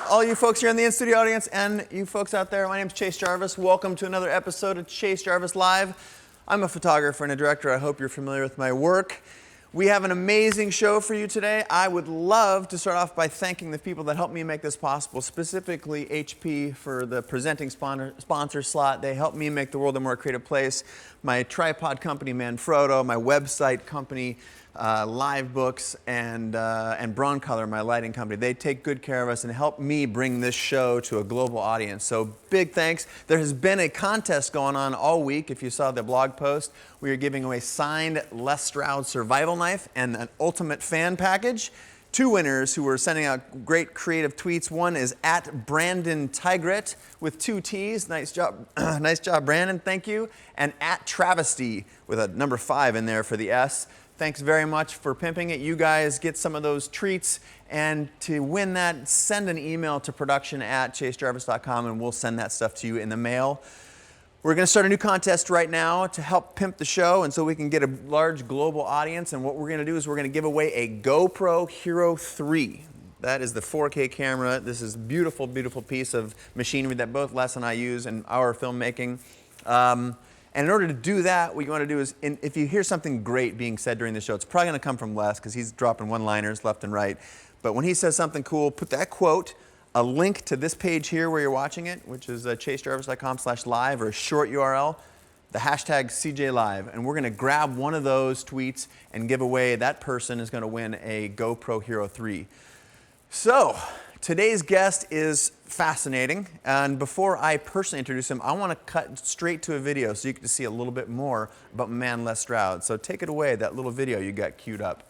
All you folks here in the in-studio audience and you folks out there, my name's Chase Jarvis. Welcome to another episode of Chase Jarvis Live. I'm a photographer and a director. I hope you're familiar with my work. We have an amazing show for you today. I would love to start off by thanking the people that helped me make this possible, specifically HP for the presenting sponsor slot. They helped me make the world a more creative place. My tripod company, Manfrotto, my website company, Live Books, and Broncolor, my lighting company. They take good care of us and help me bring this show to a global audience. So big thanks. There has been a contest going on all week. If you saw the blog post, we are giving away signed Les Stroud survival knife and an ultimate fan package. Two winners who were sending out great creative tweets. One is at Brandon Tigret with 2 T's. Nice job, nice job, Brandon. Thank you. And at Travesty with a number 5 in there for the S. Thanks very much for pimping it. You guys get some of those treats, and to win that, send an email to production@chasejarvis.com and we'll send that stuff to you in the mail. We're going to start a new contest right now to help pimp the show and so we can get a large global audience, and what we're going to do is we're going to give away a GoPro Hero 3. That is the 4K camera. This is a beautiful, beautiful piece of machinery that both Les and I use in our filmmaking. And in order to do that, what you want to do is, if you hear something great being said during the show, it's probably going to come from Les because he's dropping one-liners left and right. But when he says something cool, put that quote, a link to this page here where you're watching it, which is chasejarvis.com/live, or a short URL, the hashtag CJLive. And we're going to grab one of those tweets and give away, that person is going to win a GoPro Hero 3. So, today's guest is fascinating, and before I personally introduce him, I want to cut straight to a video so you can see a little bit more about my man Les Stroud. So take it away, that little video you got queued up.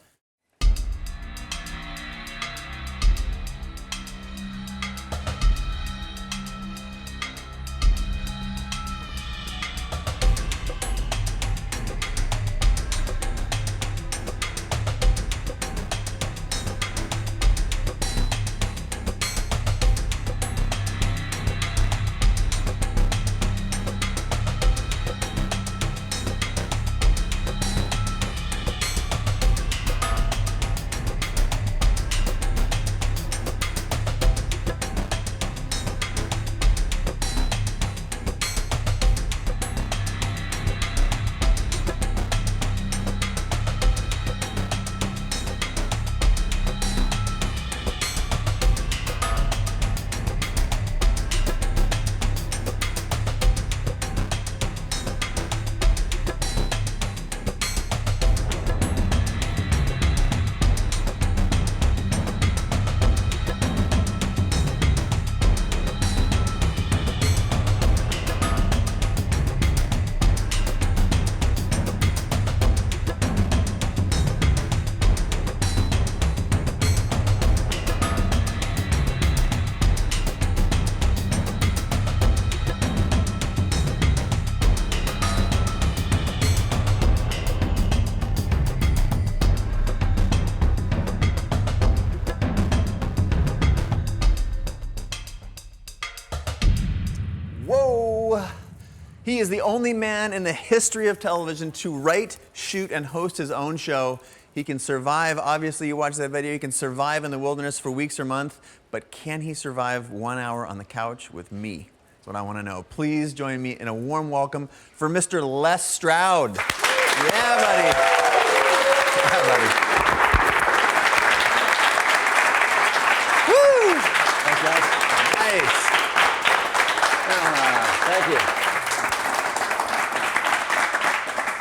He is the only man in the history of television to write, shoot, and host his own show. He can survive, obviously you watch that video, he can survive in the wilderness for weeks or months, but can he survive 1 hour on the couch with me? That's what I want to know. Please join me in a warm welcome for Mr. Les Stroud. Yeah, buddy. Yeah, buddy. Woo! Thanks, guys. Nice. Thank you.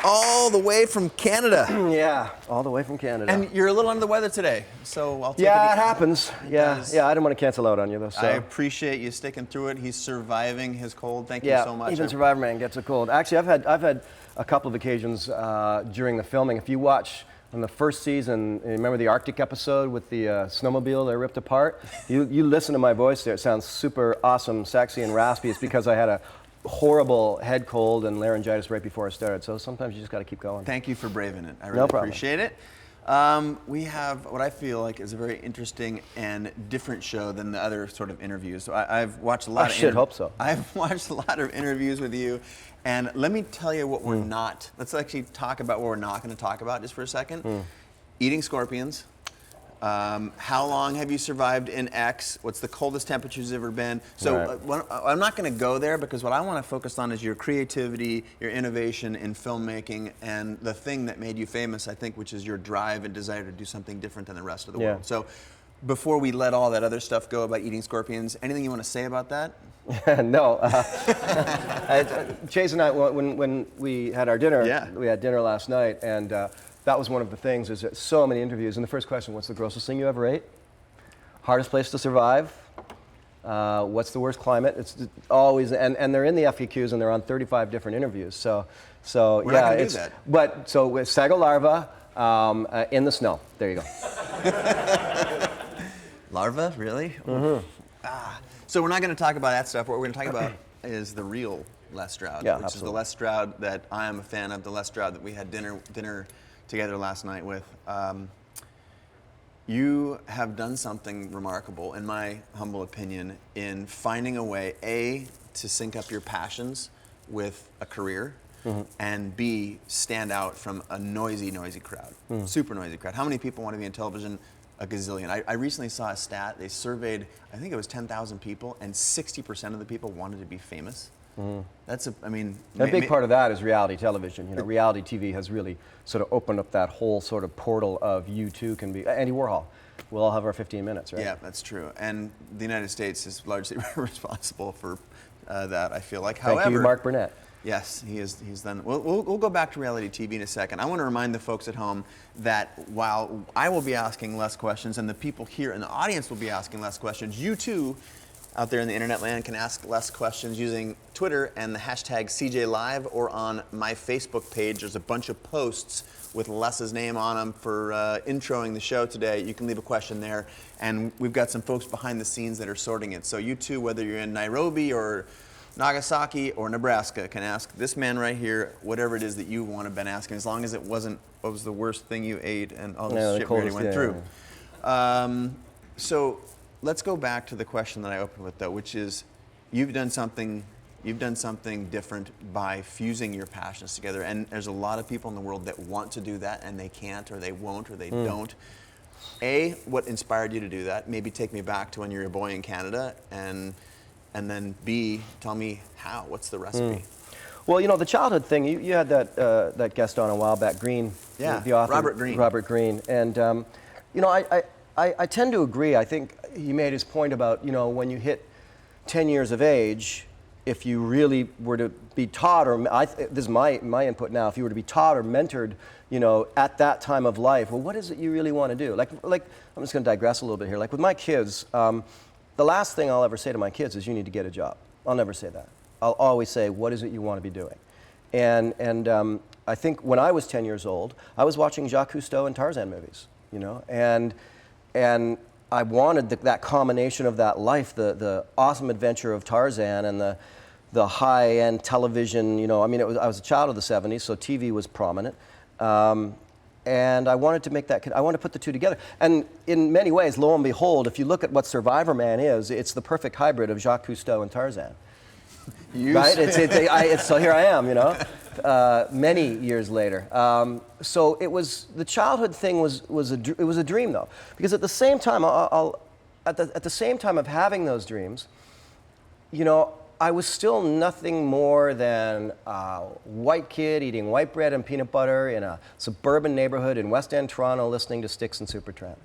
All the way from Canada. Yeah, all the way from Canada. And you're a little under the weather today, so I'll take it. Yeah, it happens. Yeah, I didn't want to cancel out on you though. So. I appreciate you sticking through it. He's surviving his cold. Thank you so much. Even Survivorman gets a cold. Actually, I've had a couple of occasions during the filming. If you watch on the first season, remember the Arctic episode with the snowmobile that ripped apart? You listen to my voice there, it sounds super awesome, sexy, and raspy. It's because I had a horrible head cold and laryngitis right before I started. So sometimes you just got to keep going. Thank you for braving it. I really appreciate it. We have what I feel like is a very interesting and different show than the other sort of interviews. So I've watched a lot of hope so. I've watched a lot of interviews with you, and let me tell you what we're not. Let's actually talk about what we're not going to talk about just for a second. Eating scorpions. How long have you survived in X? What's the coldest temperatures ever been? So I'm not going to go there because what I want to focus on is your creativity, your innovation in filmmaking, and the thing that made you famous, I think, which is your drive and desire to do something different than the rest of the world. So before we let all that other stuff go about eating scorpions, anything you want to say about that? No. Chase and I, when we had our dinner, we had dinner last night, and that was one of the things, is that so many interviews, and the first question, what's the grossest thing you ever ate? Hardest place to survive? What's the worst climate? It's always, and they're in the FAQs, and they're on 35 different interviews. So we're not gonna do that. But, so with sago larva in the snow, there you go. Larva, really? So we're not gonna talk about that stuff. What we're gonna talk about is the real Les Stroud, which is the Les Stroud that I am a fan of, the Les Stroud that we had dinner together last night with. You have done something remarkable, in my humble opinion, in finding a way, A, to sync up your passions with a career, and B, stand out from a noisy crowd, super noisy crowd. How many people want to be in television? A gazillion. I recently saw a stat, they surveyed, I think it was 10,000 people, and 60% of the people wanted to be famous. That's a big part of that is reality television. You know, reality TV has really sort of opened up that whole sort of portal of you too can be Andy Warhol. We'll all have our 15 minutes, right? Yeah, that's true. And the United States is largely responsible for that, I feel like. Thank you, Mark Burnett. Yes, he's done. We'll go back to reality TV in a second. I want to remind the folks at home that while I will be asking less questions and the people here in the audience will be asking less questions, you too, out there in the internet land, can ask less questions using Twitter and the hashtag CJLive, or on my Facebook page. There's a bunch of posts with Les's name on them for introing the show today. You can leave a question there, and we've got some folks behind the scenes that are sorting it. So you too, whether you're in Nairobi or Nagasaki or Nebraska, can ask this man right here whatever it is that you want to been asking, as long as it wasn't what was the worst thing you ate and all this shit we already went through. So let's go back to the question that I opened with, though, which is you've done something different by fusing your passions together, and there's a lot of people in the world that want to do that and they can't, or they won't, or they don't. A, what inspired you to do that? Maybe take me back to when you were a boy in Canada, and then B, tell me how. What's the recipe? Well, you know, the childhood thing, you had that guest on a while back, Green, the author. Robert Green. And, you know, I tend to agree. I think he made his point about, you know, when you hit 10 years of age, if you really were to be taught, or this is my input now, if you were to be taught or mentored, you know, at that time of life, well, what is it you really want to do? Like I'm just going to digress a little bit here. Like with my kids, the last thing I'll ever say to my kids is you need to get a job. I'll never say that. I'll always say, what is it you want to be doing? And I think when I was 10 years old, I was watching Jacques Cousteau and Tarzan movies, you know, and I wanted that combination of that life, the awesome adventure of Tarzan and the high-end television, you know, I mean, I was a child of the 70s, so TV was prominent. And I wanted to make I wanted to put the two together. And in many ways, lo and behold, if you look at what Survivorman is, it's the perfect hybrid of Jacques Cousteau and Tarzan. Right? So here I am, you know, many years later. So it was, the childhood thing was a dream, though, because at the same time, at the same time of having those dreams, you know, I was still nothing more than a white kid eating white bread and peanut butter in a suburban neighborhood in West End, Toronto, listening to Styx and Supertramp.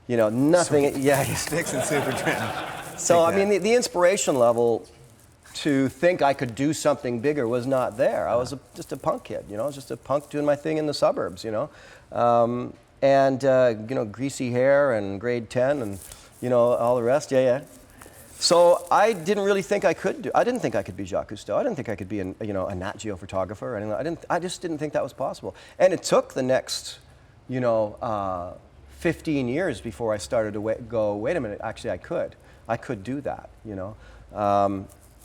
You know, nothing. Styx and Supertramp. So I mean, the inspiration level to think I could do something bigger was not there. I was just a punk kid. You know, I was just a punk doing my thing in the suburbs. You know, you know, greasy hair and grade 10 and you know all the rest. So I didn't really think I could I didn't think I could be Jacques Cousteau. I didn't think I could be a Nat Geo photographer or anything. I just didn't think that was possible. And it took the next you know, 15 years before I started to go, wait a minute, actually I could do that, you know.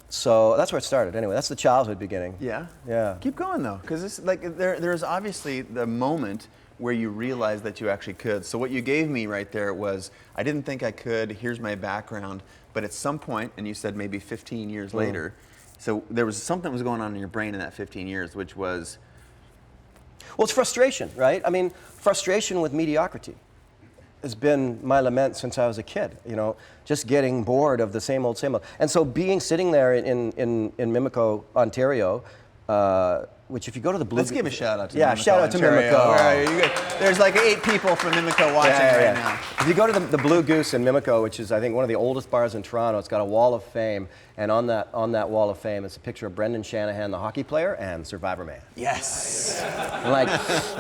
So that's where it started. Anyway, that's the childhood beginning. Yeah? Yeah. Keep going though, because there's obviously the moment where you realized that you actually could. So what you gave me right there was, I didn't think I could, here's my background, but at some point, and you said maybe 15 years later, so there was something was going on in your brain in that 15 years, which was? Well, it's frustration, right? I mean, frustration with mediocrity has been my lament since I was a kid, you know, just getting bored of the same old, same old. And so sitting there in Mimico, Ontario, which if you go to the Blue... Let's give a shout out to Mimico, yeah, shout out to Ontario. Mimico. Where are you? There's like 8 people from Mimico watching right now. If you go to the Blue Goose in Mimico, which is I think one of the oldest bars in Toronto, it's got a wall of fame, and on that wall of fame is a picture of Brendan Shanahan, the hockey player, and Survivorman. Yes. Like,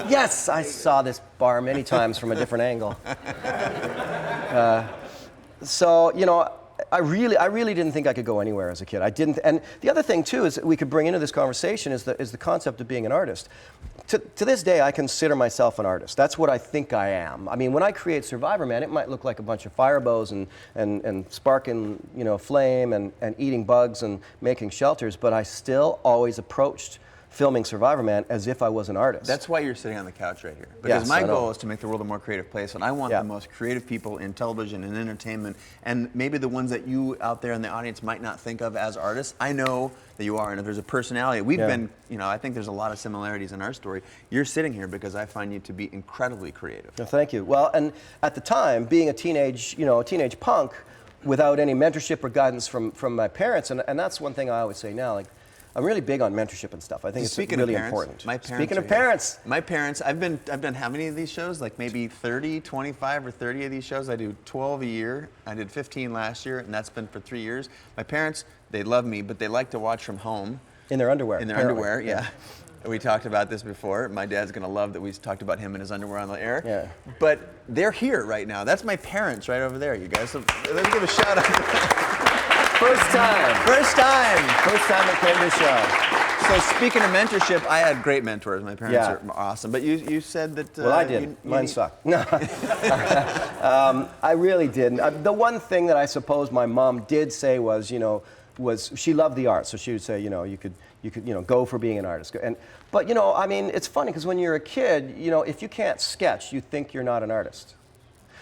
yes, I saw this bar many times from a different angle. So, you know, I really didn't think I could go anywhere as a kid. I didn't, and the other thing too is that we could bring into this conversation is the concept of being an artist. To this day, I consider myself an artist. That's what I think I am. I mean, when I create Survivorman, it might look like a bunch of fire bows and sparking, you know, flame and eating bugs and making shelters, but I still always approached filming Survivorman as if I was an artist. That's why you're sitting on the couch right here. Because yes, my goal is to make the world a more creative place, and I want yeah. the most creative people in television and entertainment, and maybe the ones that you out there in the audience might not think of as artists. I know that you are, and if there's a personality, we've been, you know, I think there's a lot of similarities in our story. You're sitting here because I find you to be incredibly creative. Well, thank you. Well, and at the time, being a teenage punk, without any mentorship or guidance from my parents, and that's one thing I always say now, like, I'm really big on mentorship and stuff. I think it's really important. Speaking of parents. My parents, I've done how many of these shows? Like maybe 30, 25 or 30 of these shows. I do 12 a year. I did 15 last year, and that's been for 3 years. My parents, they love me, but they like to watch from home. In their underwear. In their underwear, yeah. We talked about this before. My dad's gonna love that we talked about him in his underwear on the air. Yeah. But they're here right now. That's my parents right over there, you guys. So let's give a shout out. First time. First time. First time it came to the show. So speaking of mentorship, I had great mentors. My parents are awesome. But you said that... well, I didn't. Mine sucked. No. I really didn't. The one thing that I suppose my mom did say was, you know, she loved the arts. So she would say, you know, you could you know, go for being an artist. But, you know, I mean, it's funny because when you're a kid, you know, if you can't sketch, you think you're not an artist.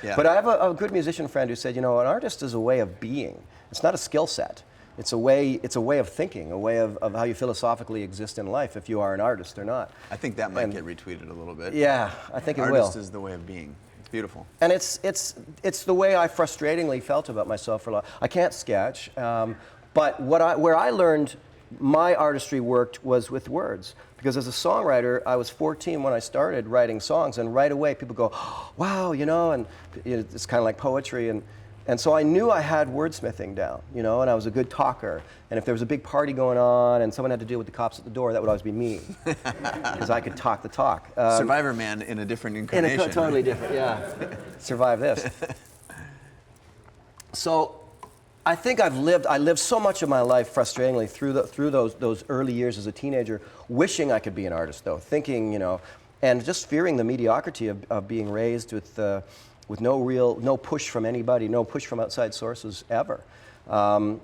Yeah. But I have a good musician friend who said, you know, an artist is a way of being. It's not a skill set. It's a way of thinking, a way of how you philosophically exist in life, if you are an artist or not. I think that might get retweeted a little bit. Yeah, I think it will. Artist is the way of being. It's beautiful. And it's the way I frustratingly felt about myself for a lot. I can't sketch, but where I learned my artistry worked was with words. Because as a songwriter, I was 14 when I started writing songs, and right away people go, oh, wow, you know, and it's kind of like poetry. And so I knew I had wordsmithing down, you know, and I was a good talker. And if there was a big party going on and someone had to deal with the cops at the door, that would always be me, because I could talk the talk. Survivorman in a different incarnation. Totally different, yeah. Survive this. So I think I lived so much of my life frustratingly through those early years as a teenager, wishing I could be an artist, though, thinking, you know, and just fearing the mediocrity of being raised with no push from anybody, no push from outside sources ever. And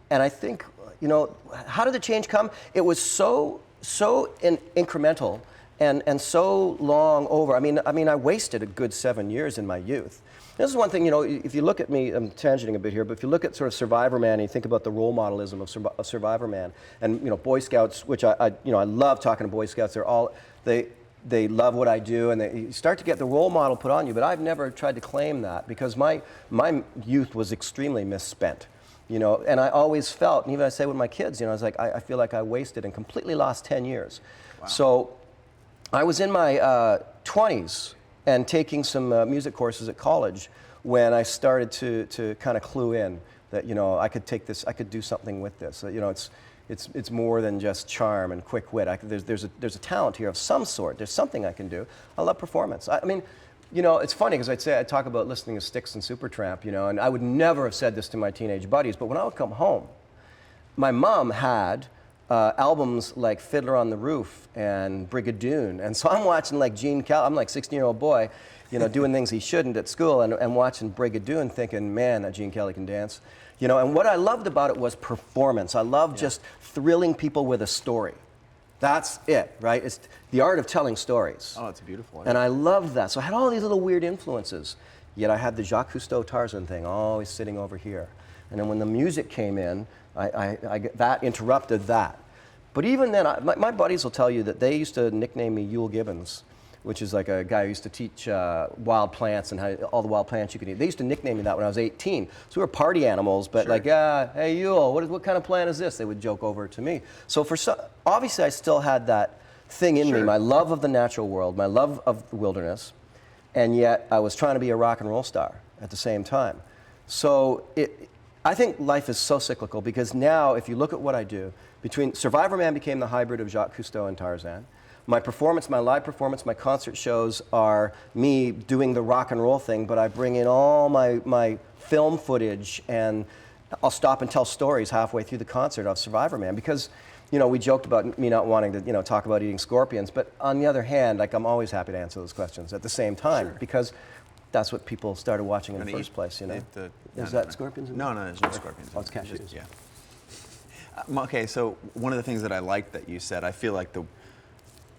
I think, you know, how did the change come? It was so incremental and so long over. I mean, I wasted a good 7 years in my youth. This is one thing, you know, if you look at me, I'm tangenting a bit here, but if you look at sort of Survivorman and you think about the role modelism of Survivorman, and, you know, Boy Scouts, which I love talking to Boy Scouts, they love what I do, and you start to get the role model put on you, but I've never tried to claim that because my youth was extremely misspent, you know, and I always felt, and even I say with my kids, you know, I was like, I feel like I wasted and completely lost 10 years. Wow. So I was in my 20s and taking some music courses at college when I started to kind of clue in that, you know, I could take this, I could do something with this. You know, it's more than just charm and quick wit. There's a talent here of some sort. There's something I can do. I love performance. I mean, you know, it's funny because I'd talk about listening to Styx and Supertramp, you know, and I would never have said this to my teenage buddies, but when I would come home, my mom had albums like Fiddler on the Roof and Brigadoon. And so I'm watching like Gene Kelly, I'm like 16-year-old boy, you know, doing things he shouldn't at school, and watching Brigadoon thinking, man, that Gene Kelly can dance. You know, and what I loved about it was performance. I loved just thrilling people with a story. That's it, right? It's the art of telling stories. Oh, it's beautiful. And I loved that. So I had all these little weird influences. Yet I had the Jacques Cousteau Tarzan thing always sitting over here. And then when the music came in, that interrupted that. But even then, my buddies will tell you that they used to nickname me Yule Gibbons, which is like a guy who used to teach wild plants and all the wild plants you could eat. They used to nickname me that when I was 18. So we were party animals, but like, hey Yule, what kind of plant is this? They would joke over to me. So obviously I still had that thing in me, my love of the natural world, my love of the wilderness, and yet I was trying to be a rock and roll star at the same time. So I think life is so cyclical, because now if you look at what I do, Survivorman became the hybrid of Jacques Cousteau and Tarzan. My performance, my live performance, my concert shows are me doing the rock and roll thing, but I bring in all my film footage, and I'll stop and tell stories halfway through the concert of Survivorman, because, you know, we joked about me not wanting to, you know, talk about eating scorpions, but on the other hand, like, I'm always happy to answer those questions at the same time, because that's what people started watching in the first place, you know. Is that scorpions? No, there's no scorpions. Oh, it's cashews. Yeah. Okay, so one of the things that I liked that you said, I feel like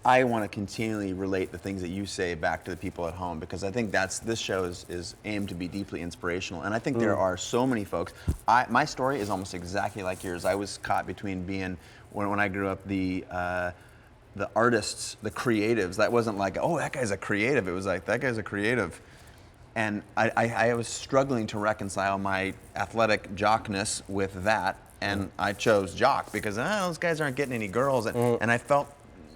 I want to continually relate the things that you say back to the people at home, because I think this show is aimed to be deeply inspirational, and I think there are so many folks. My story is almost exactly like yours. I was caught between being, when I grew up, the artists, the creatives. That wasn't like, oh, that guy's a creative. It was like, that guy's a creative. And I was struggling to reconcile my athletic jockness with that, and I chose jock because those guys aren't getting any girls, and I felt,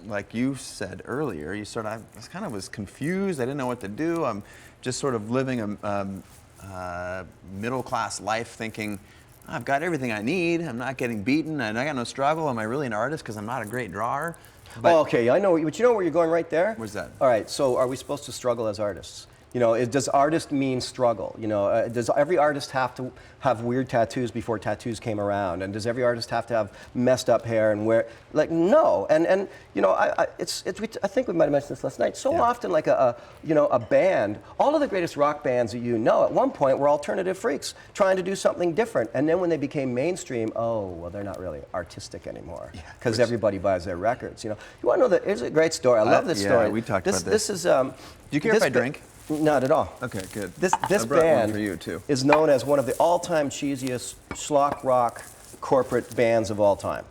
like you said earlier, I kind of was confused. I didn't know what to do. I'm just sort of living a middle-class life, thinking, I've got everything I need. I'm not getting beaten, and I got no struggle. Am I really an artist because I'm not a great drawer? But, okay, I know. But you know where you're going right there? Where's that? All right. So, are we supposed to struggle as artists? You know, does artist mean struggle? You know, does every artist have to have weird tattoos before tattoos came around? And does every artist have to have messed up hair and wear, like, no. And you know, I think we might have mentioned this last night. So often, like a band, all of the greatest rock bands that you know at one point were alternative freaks trying to do something different. And then when they became mainstream, oh, well, they're not really artistic anymore because everybody buys their records. You know, you want to know that? Here's a great story. I love this story. Yeah, we talked about this. This is. Do you care if I drink? Not at all. Okay, good. This I brought band one for you too. is known as one of the all-time cheesiest schlock rock corporate bands of all time.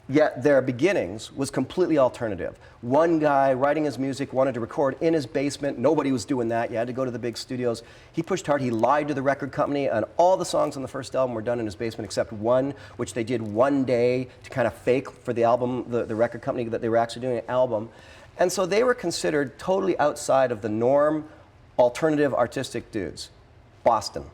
Yet their beginnings was completely alternative. One guy writing his music wanted to record in his basement. Nobody was doing that. You had to go to the big studios. He pushed hard. He lied to the record company, and all the songs on the first album were done in his basement except one, which they did one day to kind of fake for the album, the record company, that they were actually doing an album. And so they were considered totally outside of the norm, alternative artistic dudes. Boston,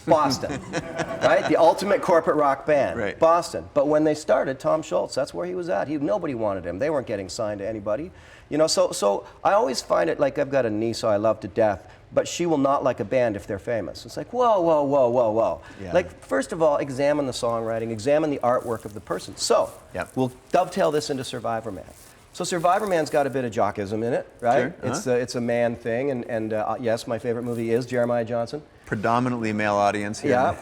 right? The ultimate corporate rock band, right. Boston. But when they started, Tom Schultz, that's where he was at. Nobody wanted him. They weren't getting signed to anybody. You know, so I always find it like, I've got a niece who I love to death, but she will not like a band if they're famous. It's like, whoa, whoa, whoa, whoa, whoa. Yeah. Like, first of all, examine the songwriting, examine the artwork of the person. So, we'll dovetail this into Survivorman. So Survivorman's got a bit of jockism in it, right? Sure. It's a man thing, and yes, my favorite movie is Jeremiah Johnson. Predominantly male audience here. Yeah,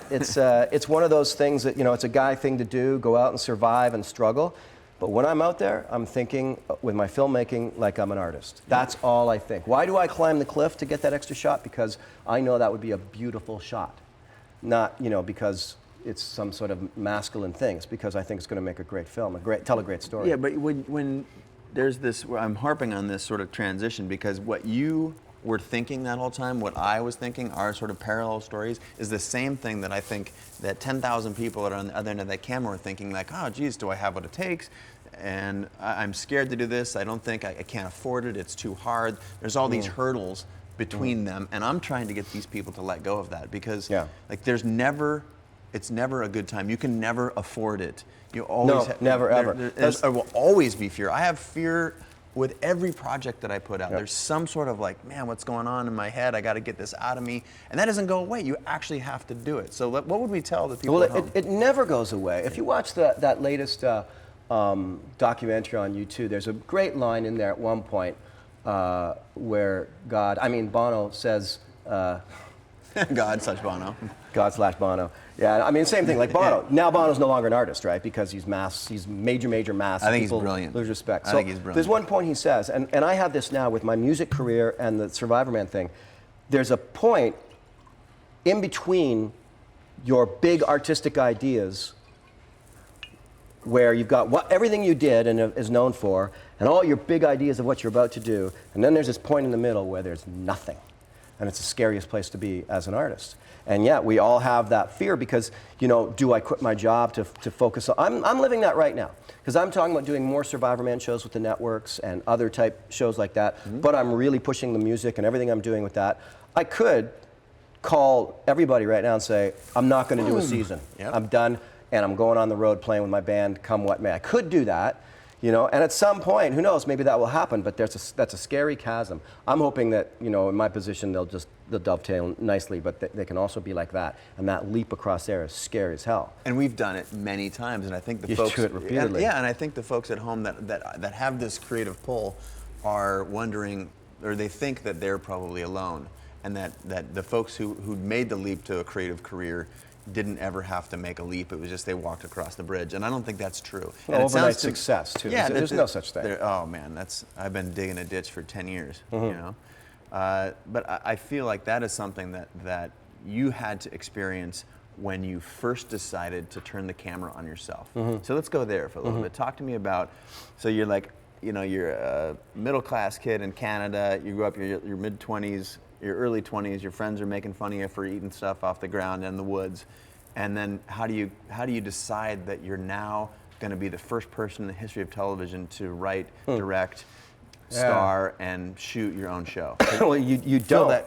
it's one of those things that, you know, it's a guy thing to do, go out and survive and struggle. But when I'm out there, I'm thinking with my filmmaking like I'm an artist. That's all I think. Why do I climb the cliff to get that extra shot? Because I know that would be a beautiful shot. Not, you know, because it's some sort of masculine thing. It's because I think it's going to make a great film, tell a great story. Yeah, but when there's this, I'm harping on this sort of transition, because what you were thinking that whole time, what I was thinking, our sort of parallel stories, is the same thing that I think that 10,000 people that are on the other end of that camera are thinking, like, oh, geez, do I have what it takes? And I'm scared to do this. I don't think I can't afford it. It's too hard. There's all these hurdles between them, and I'm trying to get these people to let go of that, because like it's never a good time. You can never afford it. You always never ever. There will always be fear. I have fear with every project that I put out, there's some sort of like, man, what's going on in my head? I got to get this out of me. And that doesn't go away. You actually have to do it. So what would we tell the people at home? It never goes away. If you watch that latest documentary on YouTube, there's a great line in there at one point where Bono says, God/Bono. God/Bono. Yeah, I mean, same thing, like Bono. Now Bono's no longer an artist, right? Because he's major mass. I think People he's brilliant. Lose respect. I think he's brilliant. There's one point he says, and I have this now with my music career and the Survivorman thing. There's a point in between your big artistic ideas where you've got everything you did and is known for, and all your big ideas of what you're about to do, and then there's this point in the middle where there's nothing. And it's the scariest place to be as an artist. And yet we all have that fear because, do I quit my job to focus on, I'm living that right now. Because I'm talking about doing more Survivorman shows with the networks and other type shows like that, but I'm really pushing the music and everything I'm doing with that. I could call everybody right now and say, I'm not gonna do a season. I'm done, and I'm going on the road playing with my band, come what may. I could do that. And at some point, who knows, maybe that will happen, but that's a scary chasm. I'm hoping that, in my position, they'll dovetail nicely, but they can also be like that. And that leap across there is scary as hell. And we've done it many times, and I think you do it repeatedly. And I think the folks at home that have this creative pull are wondering, or they think that they're probably alone, and that the folks who made the leap to a creative career didn't ever have to make a leap. It was just they walked across the bridge, and I don't think that's true. Well, and overnight success too. Yeah, there's no such thing. Oh man, I've been digging a ditch for 10 years. But I feel like that is something that you had to experience when you first decided to turn the camera on yourself. So let's go there for a little bit. Talk to me about. So you're like, you're a middle class kid in Canada. You grew up your mid 20s. Your early 20s, your friends are making fun of you for eating stuff off the ground in the woods, and then how do you decide that you're now going to be the first person in the history of television to write, direct, star, and shoot your own show? Well, you don't.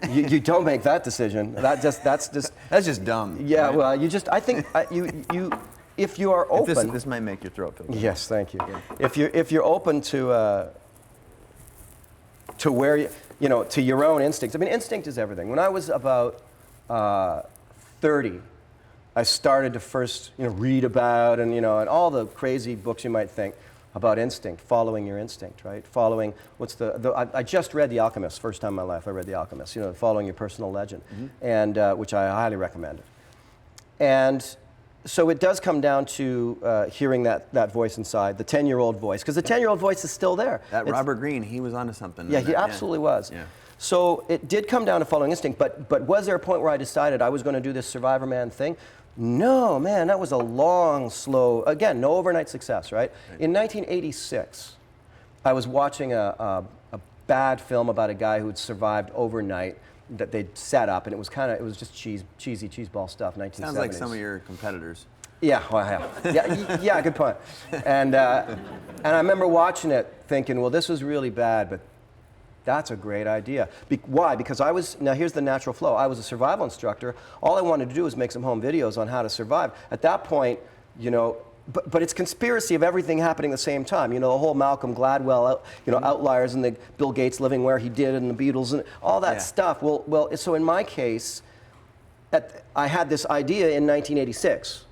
you don't make that decision. That's just dumb. Yeah. Right? Well, I think if you are open. This might make your throat feel good. Yes, thank you. Yeah. If you're open to where to your own instincts. I mean, instinct is everything. When I was about 30, I started to first, read about and and all the crazy books you might think about instinct, following your instinct, right? Following I just read The Alchemist, first time in my life I read The Alchemist. Following your personal legend, and which I highly recommend. And so it does come down to hearing that voice inside, the 10-year-old voice, because the 10-year-old voice is still there. Robert Greene, he was onto something. Yeah, he absolutely was. Yeah. So it did come down to following instinct, but was there a point where I decided I was going to do this Survivorman thing? No, man, that was a long, slow, again, no overnight success, right? In 1986, I was watching a bad film about a guy who had survived overnight that they'd set up, and it was just cheesy cheeseball stuff, 1970s. Sounds like some of your competitors. Yeah, well, yeah, good point. And I remember watching it thinking, well, this was really bad, but that's a great idea. Why? Because now here's the natural flow. I was a survival instructor. All I wanted to do was make some home videos on how to survive. At that point, but it's conspiracy of everything happening at the same time. The whole Malcolm Gladwell, outliers and the Bill Gates living where he did and the Beatles and all that stuff. Well, so in my case, I had this idea in 1986,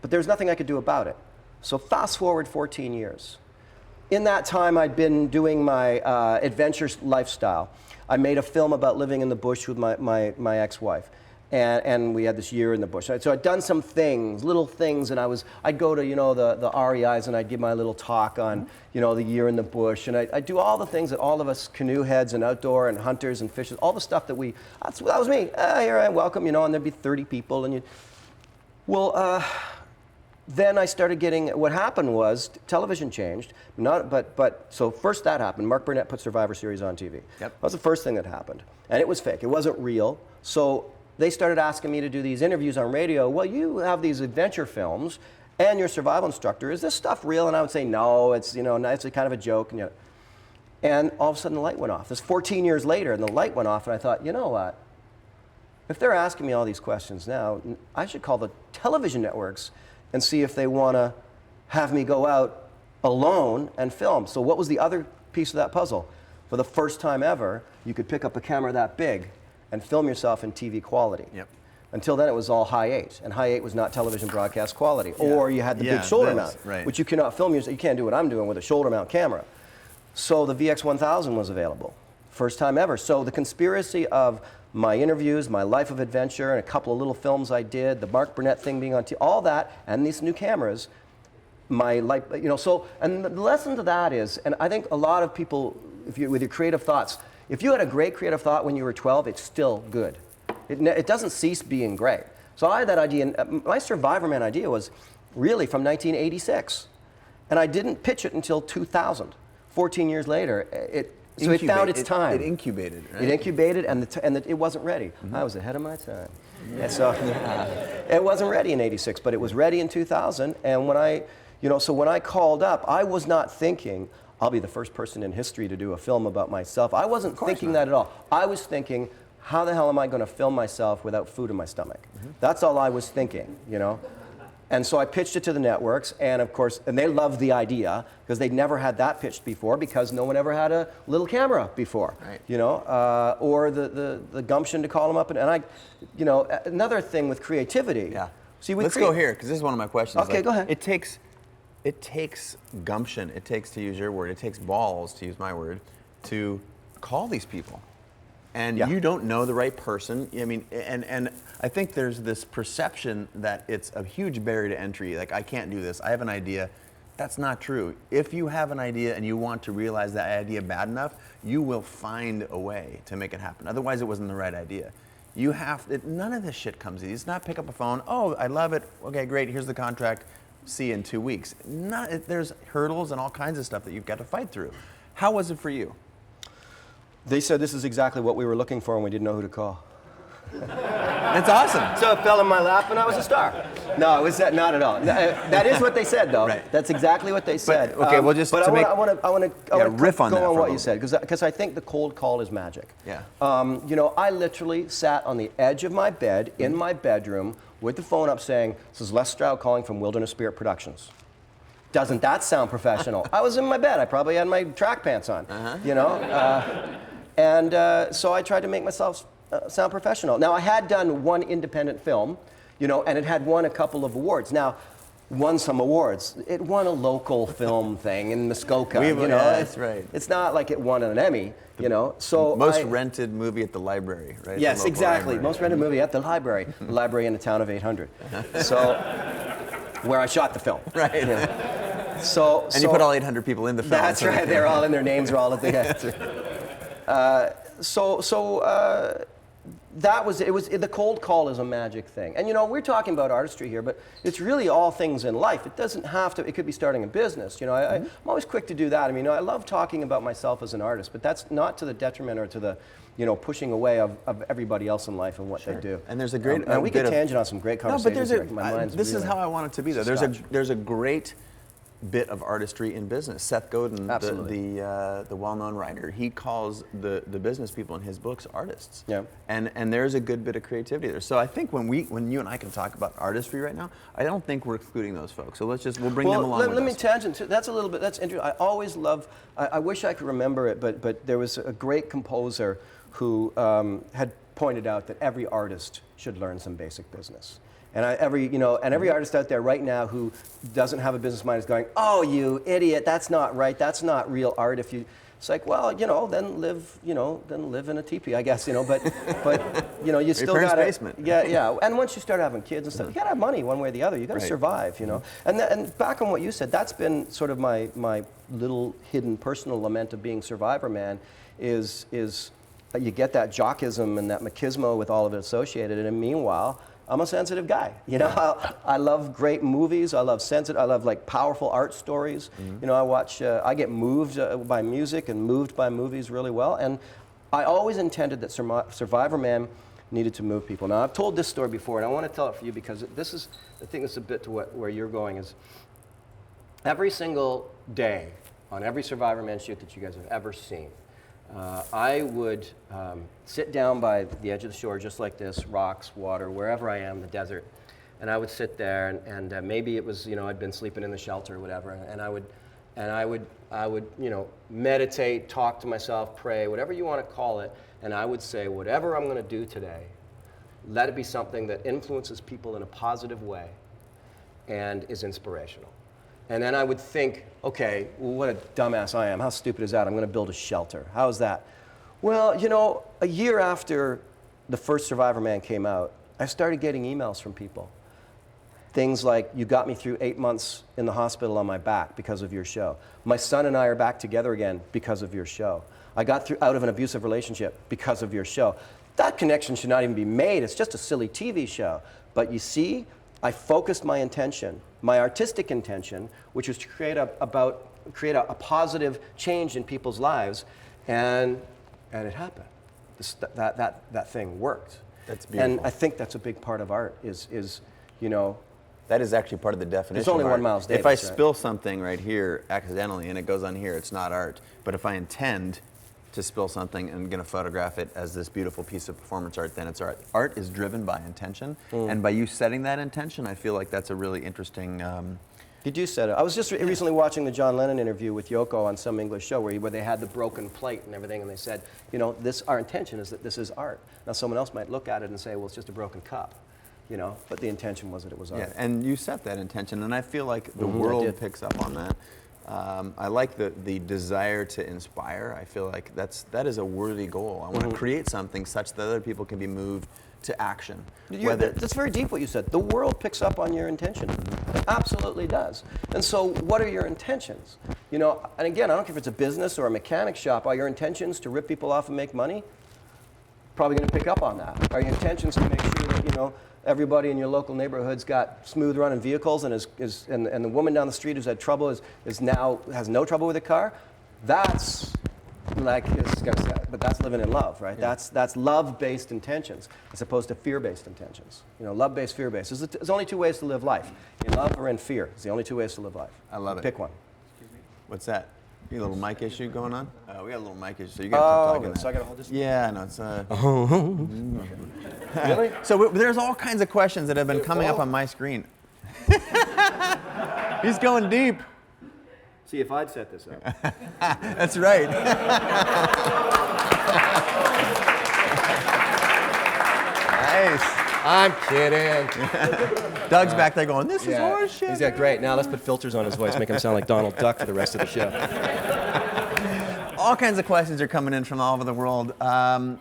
but there's nothing I could do about it. So fast forward 14 years. In that time, I'd been doing my adventure lifestyle. I made a film about living in the bush with my ex-wife. And we had this year in the bush. So I'd done some things, little things, and I'd go to the REIs and I'd give my little talk on the year in the bush, and I'd do all the things that all of us canoe heads and outdoor and hunters and fishers, all the stuff that that was me. Here I am, welcome, and there'd be 30 people, and then I started getting. What happened was television changed. So first that happened. Mark Burnett put Survivor Series on TV. Yep. That was the first thing that happened, and it was fake. It wasn't real. So they started asking me to do these interviews on radio. Well, you have these adventure films, and you're a survival instructor. Is this stuff real? And I would say, no, it's it's a kind of a joke. And all of a sudden the light went off. This 14 years later, and the light went off, and I thought, you know what? If they're asking me all these questions now, I should call the television networks and see if they want to have me go out alone and film. So what was the other piece of that puzzle. For the first time ever, you could pick up a camera that big and film yourself in TV quality. Yep. Until then, it was all high 8, and high 8 was not television broadcast quality. Or you had the big shoulder mount, which you cannot film yourself. You can't do what I'm doing with a shoulder mount camera. So the VX1000 was available, first time ever. So the conspiracy of my interviews, my life of adventure, and a couple of little films I did, the Mark Burnett thing being on TV, all that, and these new cameras, my life, you know. So, and the lesson to that is, and I think a lot of people, if you with your creative thoughts, if you had a great creative thought when you were 12, it's still good. It doesn't cease being great. So I had that idea, and my Survivorman idea was really from 1986. And I didn't pitch it until 2000. 14 years later, it found its time. It incubated, right? It incubated, and it wasn't ready. I was ahead of my time. Yeah, so it wasn't ready in 86, but it was ready in 2000. And when I called up, I was not thinking, I'll be the first person in history to do a film about myself. I wasn't thinking that at all. I was thinking, how the hell am I going to film myself without food in my stomach? That's all I was thinking, you know? And so I pitched it to the networks, and of course, and they loved the idea because they'd never had that pitched before because no one ever had a little camera before, you know, or the gumption to call them up. And I, you know, another thing with creativity. Yeah. See, let's go here because this is one of my questions. Okay, go ahead. It takes gumption. It takes, to use your word, it takes balls, to use my word, to call these people. And you don't know the right person. I mean, and I think there's this perception that it's a huge barrier to entry. Like, I can't do this. I have an idea. That's not true. If you have an idea and you want to realize that idea bad enough, you will find a way to make it happen. Otherwise, it wasn't the right idea. You have none of this shit comes easy. It's not pick up a phone. Oh, I love it. Okay, great. Here's the contract. See you in 2 weeks. There's hurdles and all kinds of stuff that you've got to fight through. How was it for you? They said this is exactly what we were looking for, and we didn't know who to call. That's awesome. So it fell in my lap, and I was a star. No, it was not at all. That is what they said, though. Right. That's exactly what they said. But, okay, well, just but to I want to riff on that go on for what a you said, because I think the cold call is magic. Yeah. You know, I literally sat on the edge of my bed in my bedroom with the phone up, saying, "This is Les Stroud calling from Wilderness Spirit Productions." Doesn't that sound professional? I was in my bed. I probably had my track pants on. You know. So I tried to make myself sound professional. Now, I had done one independent film, you know, and it had won a couple of awards. Now, won some awards. It won a local film thing in Muskoka, you know. Yeah, that's right. It's not like it won an Emmy, you know. So most rented movie at the library, right? Yes, exactly. Library. Most rented movie at the library. The library in a town of 800. So, where I shot the film. Right. You know. So you put all 800 people in the film. That's right. They're all in. Their names are all at the end. That was it. The cold call is a magic thing, and you know, we're talking about artistry here, but it's really all things in life. It doesn't have to. It could be starting a business. You know, I'm always quick to do that. I mean, I love talking about myself as an artist, but that's not to the detriment or to the, you know, pushing away of everybody else in life and what they do. And there's a great. And we could tangent on some great conversations. No, but this is how I want it to be, though. There's a great bit of artistry in business. Seth Godin, the well-known writer, he calls the business people in his books artists. Yeah. And there's a good bit of creativity there. So I think when you and I can talk about artistry right now, I don't think we're excluding those folks. So we'll bring them along with us. Let me tangent. That's interesting. I always love, I wish I could remember it, but there was a great composer who had pointed out that every artist should learn some basic business. And every artist out there right now who doesn't have a business mind is going, "Oh, you idiot! That's not right. That's not real art." It's like, well, you know, then live in a teepee, I guess, you know. But you know, you still got basement. Yeah. And once you start having kids and stuff, you gotta have money one way or the other. You gotta survive, you know. And back on what you said, that's been sort of my little hidden personal lament of being Survivorman, is you get that jockism and that machismo with all of it associated, and meanwhile, I'm a sensitive guy. You know, I love great movies. I love like powerful art stories. You know, I get moved by music and moved by movies really well. And I always intended that Survivorman needed to move people. Now, I've told this story before, and I want to tell it for you because this is, I think it's a bit to where you're going, is every single day on every Survivorman shoot that you guys have ever seen, I would sit down by the edge of the shore just like this, rocks, water, wherever I am, the desert, and I would sit there and maybe it was, you know, I'd been sleeping in the shelter or whatever, and I I would, meditate, talk to myself, pray, whatever you want to call it, and I would say, whatever I'm going to do today, let it be something that influences people in a positive way and is inspirational. And then I would think, okay, well, what a dumbass I am. How stupid is that? I'm going to build a shelter. How is that? Well, a year after the first Survivorman came out, I started getting emails from people. Things like, you got me through 8 months in the hospital on my back because of your show. My son and I are back together again because of your show. I got out of an abusive relationship because of your show. That connection should not even be made. It's just a silly TV show. But you see, I focused my intention, my artistic intention, which was to create a positive change in people's lives, and it happened. That thing worked. That's beautiful. And I think that's a big part of art is that is actually part of the definition. There's only of one art. Miles Davis. If I spill something right here accidentally and it goes on here, it's not art. But if I intend to spill something and I'm going to photograph it as this beautiful piece of performance art, then it's art. Art is driven by intention, and by you setting that intention, I feel like that's a really interesting. You do set it. I was just recently watching the John Lennon interview with Yoko on some English show where they had the broken plate and everything, and they said, our intention is that this is art. Now someone else might look at it and say, well, it's just a broken cup. But the intention was that it was art. Yeah, and you set that intention, and I feel like the world picks up on that. I like the desire to inspire. I feel like that is a worthy goal. I want to create something such that other people can be moved to action. That's very deep what you said. The world picks up on your intention. It absolutely does. And so what are your intentions? And again, I don't care if it's a business or a mechanic shop. Are your intentions to rip people off and make money? Probably going to pick up on that. Are your intentions to make sure that, everybody in your local neighborhood's got smooth running vehicles and and the woman down the street who's had trouble is now has no trouble with a car? That's like, but that's living in love, right? Yeah. That's love-based intentions as opposed to fear-based intentions. Love-based, fear-based. There's only two ways to live life: in love or in fear. It's the only two ways to live life. I love it. Pick one. Excuse me. What's that? You got a little mic issue going on? We got a little mic issue, so you got to keep talking. Okay. So I got to hold this? Yeah, no, it's Really? So there's all kinds of questions that have been coming up on my screen. He's going deep. See, if I'd set this up. That's right. Nice. I'm kidding. Doug's back there going, this is horse shit. He's got great. Now let's put filters on his voice, make him sound like Donald Duck for the rest of the show. All kinds of questions are coming in from all over the world. A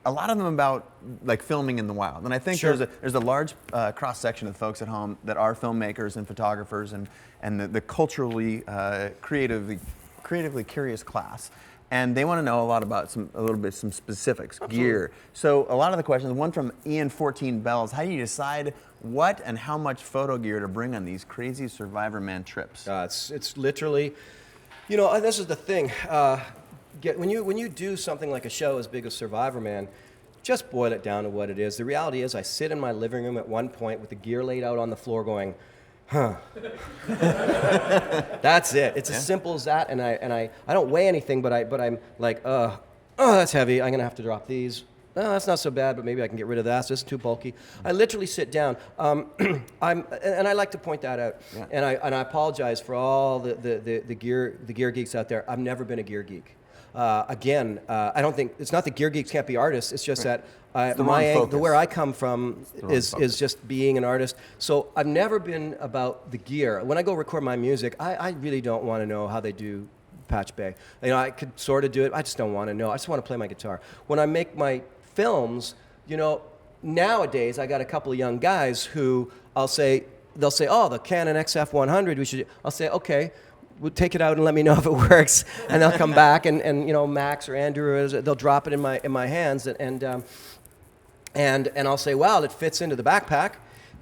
lot of them about like filming in the wild, and I think there's a large cross section of folks at home that are filmmakers and photographers and the culturally creatively curious class, and they want to know a lot about some specifics, gear. So a lot of the questions, one from Ian 14 Bells, how do you decide what and how much photo gear to bring on these crazy Survivorman trips? It's literally, this is the thing. When you do something like a show as big as Survivorman, just boil it down to what it is. The reality is I sit in my living room at one point with the gear laid out on the floor going, huh. That's it. It's as simple as that, and I don't weigh anything, but I'm like, oh, that's heavy. I'm going to have to drop these. Oh, that's not so bad, but maybe I can get rid of that. So it's too bulky. I literally sit down. And I like to point that out. Yeah. And I apologize for all the gear geeks out there. I've never been a gear geek. Again, I don't think it's not that gear geeks can't be artists. It's just that where I come from is just being an artist. So I've never been about the gear. When I go record my music, I really don't want to know how they do patch bay. I could sort of do it. I just don't want to know. I just want to play my guitar. When I make my films, nowadays I got a couple of young guys who they'll say, oh, the Canon XF100. I'll say, okay. We'll take it out and let me know if it works, and they'll come back and Max or Andrew, they'll drop it in my hands and I'll say, well, it fits into the backpack,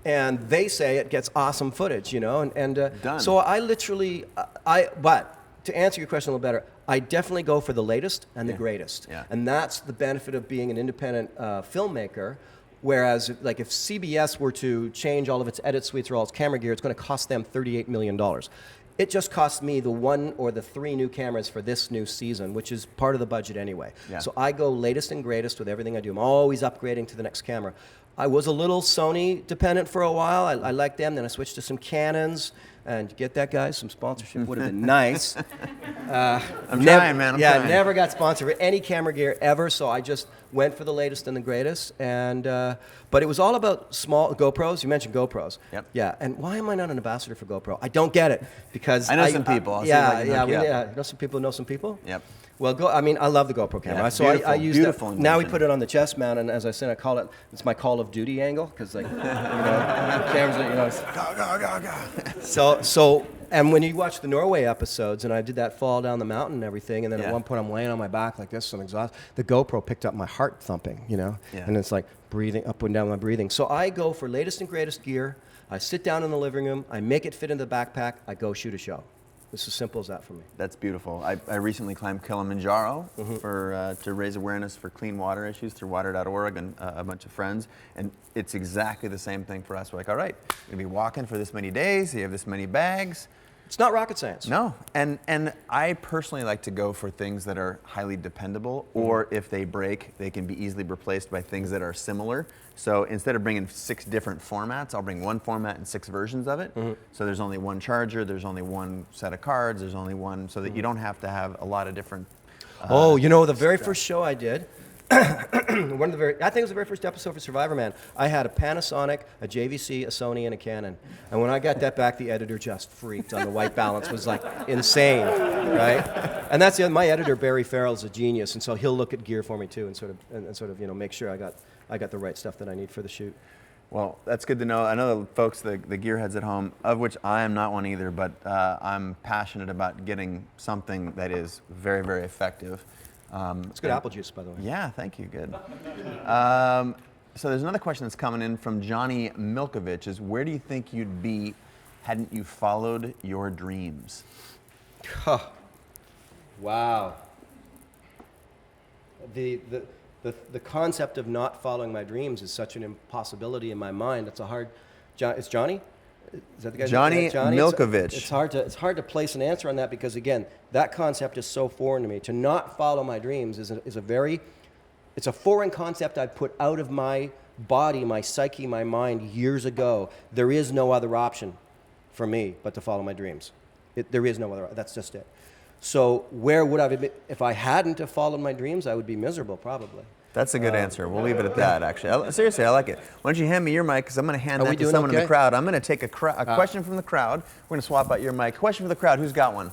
and they say it gets awesome footage, Done. So I literally, but to answer your question a little better, I definitely go for the latest and the greatest, and that's the benefit of being an independent filmmaker. Whereas, like, if CBS were to change all of its edit suites or all its camera gear, it's going to cost them $38 million. It just cost me the 1 or the 3 new cameras for this new season, which is part of the budget anyway. Yeah. So I go latest and greatest with everything I do. I'm always upgrading to the next camera. I was a little Sony dependent for a while. I liked them. Then I switched to some Canons. And get that, guys, some sponsorship would have been nice. I'm trying, man. I'm trying. Never got sponsored for any camera gear ever, so I just went for the latest and the greatest. And but it was all about small GoPros. You mentioned GoPros. Yep. Yeah. And why am I not an ambassador for GoPro? I don't get it because I know some people. I'll see if I can hook you up. You know some people. Know some people. Yep. Well, I mean, I love the GoPro camera. Yeah, so I use that. Now we put it on the chest mount, and as I said, I call it, it's my Call of Duty angle, because like, cameras are, So, and when you watch the Norway episodes, and I did that fall down the mountain and everything, and then at one point I'm laying on my back like this, I'm exhausted. The GoPro picked up my heart thumping, and it's like breathing, up and down my breathing. So I go for latest and greatest gear. I sit down in the living room, I make it fit into the backpack, I go shoot a show. It's as simple as that for me. That's beautiful. I recently climbed Kilimanjaro to raise awareness for clean water issues through Water.org and a bunch of friends. And it's exactly the same thing for us. We're like, all right, you're going to be walking for this many days. You have this many bags. It's not rocket science. No. And I personally like to go for things that are highly dependable, or if they break, they can be easily replaced by things that are similar. So instead of bringing 6 different formats, I'll bring one format and 6 versions of it. So there's only one charger, there's only one set of cards, there's only one, so that you don't have to have a lot of different. The very first show I did, I think it was the very first episode for Survivorman. I had a Panasonic, a JVC, a Sony, and a Canon. And when I got that back, the editor just freaked on the white balance. Was like insane, right? And that's my editor, Barry Farrell's a genius, and so he'll look at gear for me too, and sort of make sure I got the right stuff that I need for the shoot. Well, that's good to know. I know the folks, the gearheads at home, of which I am not one either, but I'm passionate about getting something that is very, very effective. It's good apple juice, by the way. Yeah, thank you. Good. So there's another question that's coming in from Johnny Milkovich: is where do you think you'd be hadn't you followed your dreams? Wow. The concept of not following my dreams is such an impossibility in my mind. It's a hard. It's Johnny. Is that the guy? Johnny Milkovich. It's hard to place an answer on that because again, that concept is so foreign to me. To not follow my dreams is a foreign concept I put out of my body, my psyche, my mind years ago. There is no other option for me but to follow my dreams. There is no other. That's just it. So where would I have been if I hadn't have followed my dreams? I would be miserable probably. That's a good answer. We'll leave it at that, actually. Seriously, I like it. Why don't you hand me your mic, because I'm going to hand that to someone in the crowd. I'm going to take a question from the crowd. We're going to swap out your mic. Question from the crowd. Who's got one?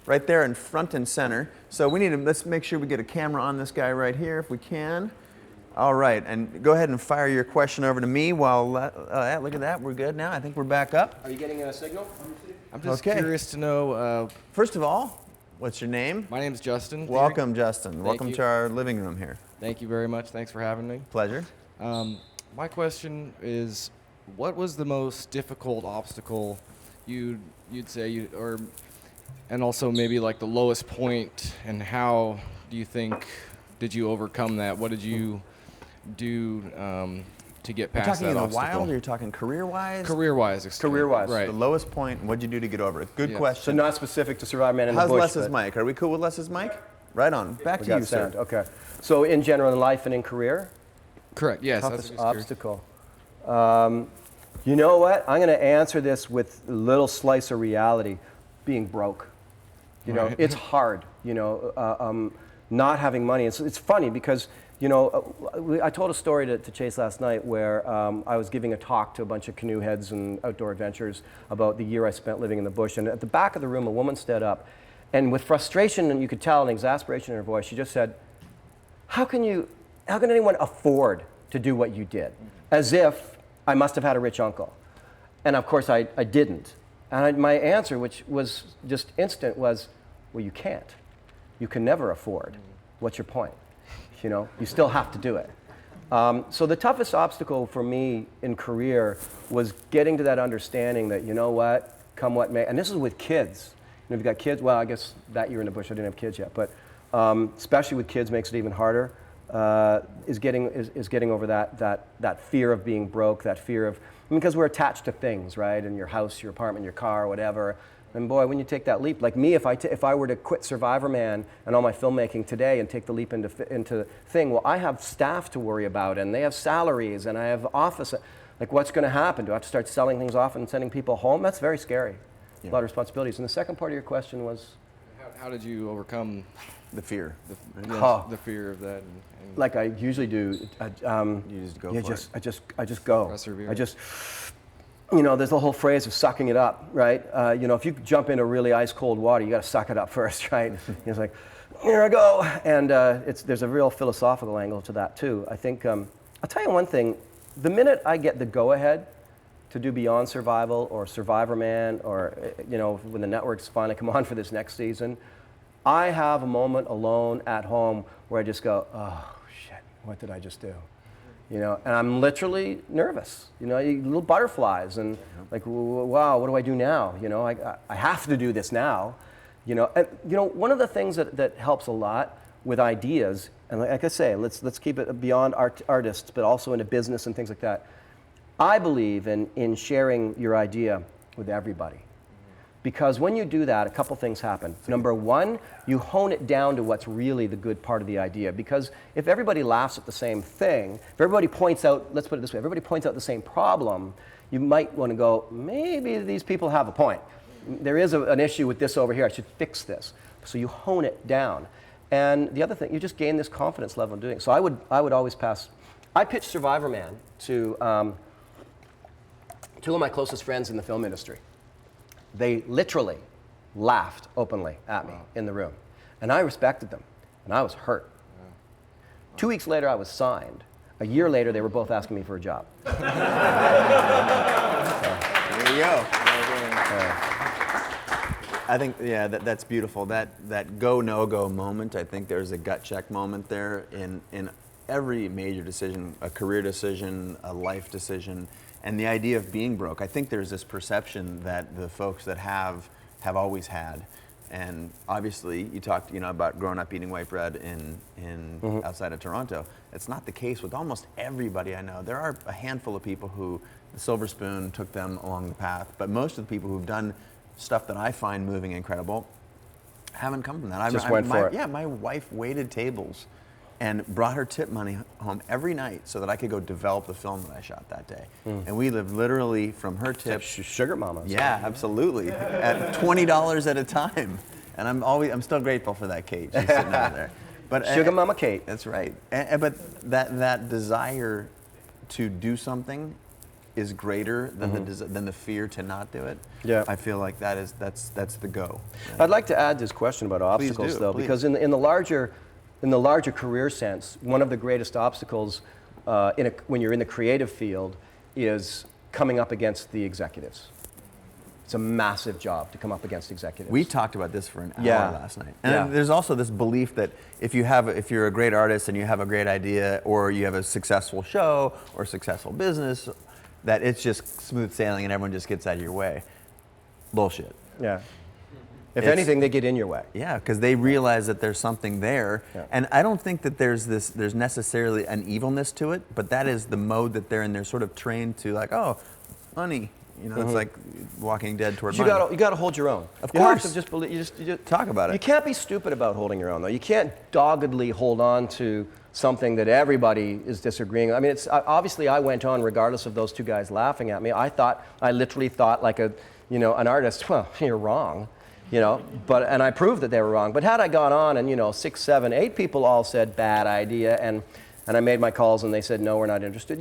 Right there in front and center. So let's make sure we get a camera on this guy right here, if we can. All right, and go ahead and fire your question over to me while, look at that, we're good now. I think we're back up. Are you getting a signal? I'm just curious to know. First of all, what's your name? My name is Justin. Welcome, Justin. Welcome to our living room here. Thank you very much. Thanks for having me. Pleasure. My question is, what was the most difficult obstacle you'd say, and also maybe like the lowest point, and how do you think did you overcome that? What did you do to get past that obstacle? You're talking in the wild, or you're talking career-wise? Career-wise. Career-wise. Right. The lowest point, what'd you do to get over it? Good question. So not specific to Survivorman in the bush. How's Les's mic? Are we cool with Les's mic? Right on. Back to you, sir. Okay. So in general, in life and in career? Correct, yes. Toughest obstacle. You know what? I'm going to answer this with a little slice of reality. Being broke. It's hard, not having money. It's funny because, I told a story to Chase last night where I was giving a talk to a bunch of canoe heads and outdoor adventurers about the year I spent living in the bush. And at the back of the room, a woman stood up. And with frustration, and you could tell, and exasperation in her voice, she just said, how can anyone afford to do what you did? As if I must have had a rich uncle. And of course, I didn't. And my answer, which was just instant, was, well, you can't. You can never afford. What's your point? You still have to do it. So the toughest obstacle for me in career was getting to that understanding that, you know what, come what may, and this is with kids. If you've got kids, well, I guess that year in the bush I didn't have kids yet, but especially with kids makes it even harder, is getting over that fear of being broke, that fear of, because we're attached to things, right? In your house, your apartment, your car, whatever. And boy, when you take that leap, like me, if I were to quit Survivorman and all my filmmaking today and take the leap into thing, well, I have staff to worry about, and they have salaries, and I have office. Like, what's going to happen? Do I have to start selling things off and sending people home? That's very scary. a lot of responsibilities. And the second part of your question was? How did you overcome the fear? The fear of that. And like I usually do. You just go for it. I just go. Persevere. I just, there's the whole phrase of sucking it up, right? If you jump into really ice cold water, you got to suck it up first, right? It's like, here I go. And there's a real philosophical angle to that too. I think, I'll tell you one thing, the minute I get the go ahead to do Beyond Survival or Survivorman or, when the networks finally come on for this next season, I have a moment alone at home where I just go, oh shit, what did I just do? And I'm literally nervous, little butterflies and like, wow, what do I do now? I have to do this now. One of the things that helps a lot with ideas, and like I say, let's keep it beyond artists, but also into business and things like that. I believe in sharing your idea with everybody. Because when you do that, a couple things happen. Number one, you hone it down to what's really the good part of the idea. Because if everybody laughs at the same thing, if everybody points out, let's put it this way, everybody points out the same problem, you might want to go, maybe these people have a point. There is an issue with this over here, I should fix this. So you hone it down. And the other thing, you just gain this confidence level in doing it. So I would always pass. I pitched Survivorman to two of my closest friends in the film industry. They literally laughed openly at me in the room. And I respected them, and I was hurt. 2 weeks later, I was signed. A year later, they were both asking me for a job. There you go. I think, that's beautiful. That go, no-go moment, I think there's a gut check moment there in every major decision, a career decision, a life decision. And the idea of being broke, I think there's this perception that the folks that have always had. And obviously, you talked, about growing up eating white bread in outside of Toronto. It's not the case with almost everybody I know. There are a handful of people who the silver spoon took them along the path, but most of the people who've done stuff that I find moving and incredible haven't come from that. Just went for it. Yeah, my wife waited tables and brought her tip money home every night so that I could go develop the film that I shot that day. And we lived literally from her tip. Sugar mama. Yeah, absolutely. At $20 at a time. And I'm still grateful for that Kate. She's sitting over there. But Sugar mama Kate. That's right. But that desire to do something is greater than the fear to not do it. Yeah. I feel like that's the go. I'd like to add this question about obstacles, though, because in the larger career sense, one of the greatest obstacles when you're in the creative field is coming up against the executives. It's a massive job to come up against executives. We talked about this for an hour last night. And there's also this belief that if you're a great artist and you have a great idea, or you have a successful show or successful business, that it's just smooth sailing and everyone just gets out of your way. Bullshit. Yeah. If anything, they get in your way. Yeah, because they realize that there's something there. Yeah. And I don't think that there's necessarily an evilness to it, but that is the mode that they're in. They're sort of trained to, like, oh, money. It's like Walking Dead toward money. You got to hold your own. Of you course. Have to just believe. You just talk about it. You can't be stupid about holding your own, though. You can't doggedly hold on to something that everybody is disagreeing. I mean, it's obviously I went on regardless of those two guys laughing at me. I literally thought like an artist. Well, you're wrong. And I proved that they were wrong. But had I gone on and 6, 7, 8 people all said bad idea, and I made my calls and they said no, we're not interested.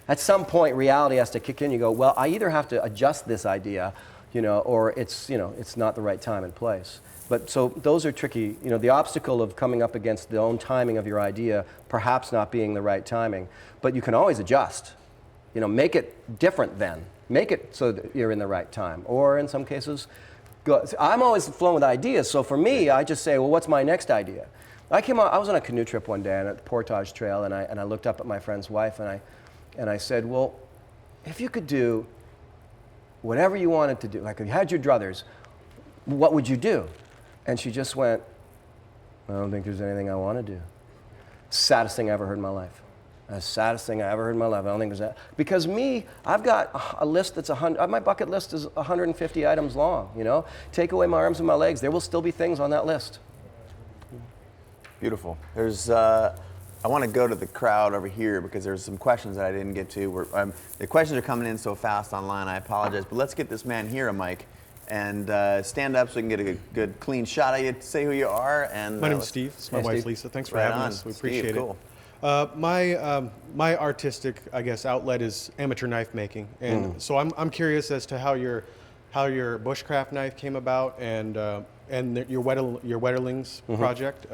At some point reality has to kick in. You go, well, I either have to adjust this idea, or it's not the right time and place. But so those are tricky. The obstacle of coming up against the own timing of your idea, perhaps not being the right timing, but you can always adjust. Make it different then. Make it so that you're in the right time, or in some cases. I'm always flowing with ideas, so for me, I just say, well, what's my next idea? I was on a canoe trip one day at the Portage Trail, and I looked up at my friend's wife, and I said, well, if you could do whatever you wanted to do, like if you had your druthers, what would you do? And she just went, I don't think there's anything I want to do. Saddest thing I ever heard in my life. The saddest thing I ever heard in my life. I don't think there's that. Because I've got a list that's my bucket list is 150 items long, Take away my arms and my legs, there will still be things on that list. Beautiful. I want to go to the crowd over here because there's some questions that I didn't get to. The questions are coming in so fast online, I apologize. But let's get this man here a mic and stand up so we can get a good, clean shot of you. Say who you are. And my name's Steve. It's my wife Lisa. Thanks for having us. We appreciate Cool. it. My artistic, I guess, outlet is amateur knife making, and so I'm curious as to how your bushcraft knife came about, and your Wetterlings project.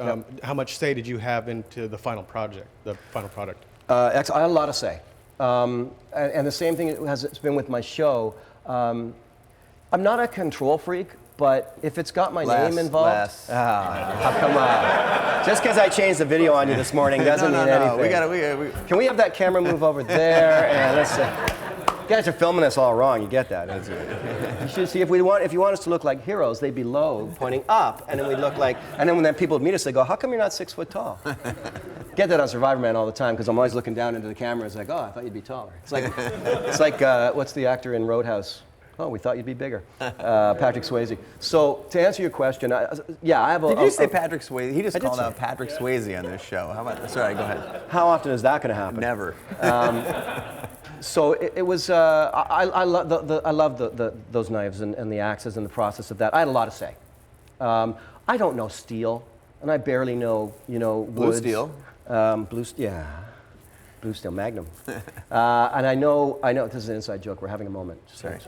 How much say did you have into the final project, the final product? I had a lot to say, and the same thing it's been with my show. I'm not a control freak, but if it's got my name involved, come on. Just because I changed the video on you this morning doesn't mean anything. Can we have that camera move over there? And let's you guys are filming us all wrong. You get that? You should see if you want us to look like heroes, they'd be low, pointing up, and then we look like. And then when people meet us, they go, "How come you're not 6 foot tall?" Get that on Survivorman all the time because I'm always looking down into the camera. It's like, "Oh, I thought you'd be taller." It's like what's the actor in Roadhouse? Oh, we thought you'd be bigger. Patrick Swayze. So to answer your question, I have a. Did you say Patrick Swayze? He just called out Patrick Swayze on this show. How about? Sorry, go ahead. How often is that going to happen? Never. So it was. I love those knives and the axes and the process of that. I had a lot to say. I don't know steel, and I barely know wood. Blue steel. Blue steel Magnum. And I know this is an inside joke. We're having a moment. Sorry.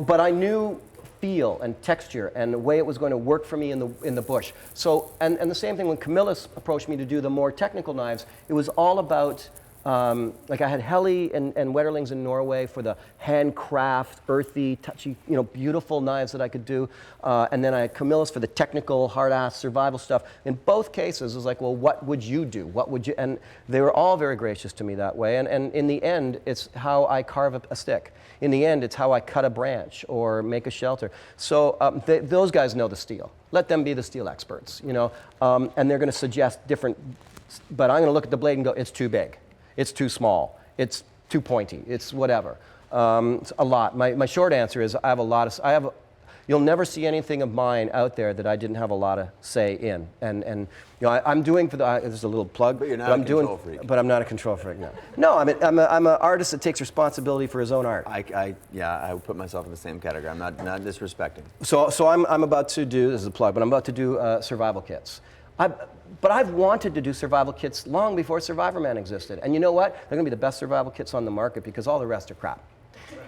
But I knew feel and texture and the way it was going to work for me in the bush. So and the same thing when Camillus approached me to do the more technical knives. It was all about. Like I had Heli and Wetterlings in Norway for the handcraft, earthy, touchy, beautiful knives that I could do. And then I had Camillus for the technical, hard-ass survival stuff. In both cases, it was like, well, what would you do? What would you? And they were all very gracious to me that way. And in the end, it's how I carve a stick. In the end, it's how I cut a branch or make a shelter. So those guys know the steel. Let them be the steel experts, and they're going to suggest different. But I'm going to look at the blade and go, it's too big. It's too small. It's too pointy. It's whatever. It's a lot. My short answer is I have a lot of. You'll never see anything of mine out there that I didn't have a lot of say in. And I'm doing for the. This is a little plug. But you're not a control freak. But I'm not a control freak. No. I'm an artist that takes responsibility for his own art. I would put myself in the same category. I'm not disrespecting. So I'm about to do. This is a plug, but I'm about to do survival kits. But I've wanted to do survival kits long before Survivorman existed. And you know what? They're going to be the best survival kits on the market because all the rest are crap.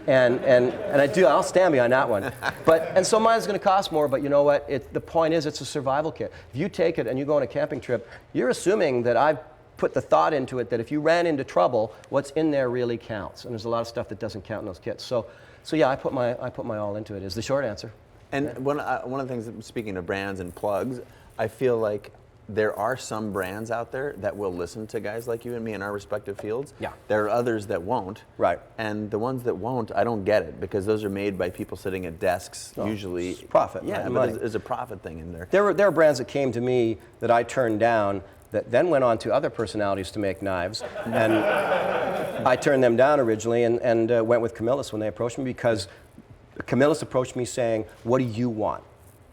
And I'll stand behind that one. And so mine's going to cost more, but you know what? The point is it's a survival kit. If you take it and you go on a camping trip, you're assuming that I've put the thought into it that if you ran into trouble, what's in there really counts. And there's a lot of stuff that doesn't count in those kits. So yeah, I put my all into it is the short answer. And one of the things, speaking of brands and plugs, I feel like there are some brands out there that will listen to guys like you and me in our respective fields. Yeah. There are others that won't. Right. And the ones that won't, I don't get it because those are made by people sitting at desks, usually. It's profit. Yeah, money. But there's a profit thing in there. There were brands that came to me that I turned down that then went on to other personalities to make knives. And I turned them down originally and went with Camillus when they approached me because Camillus approached me saying, what do you want?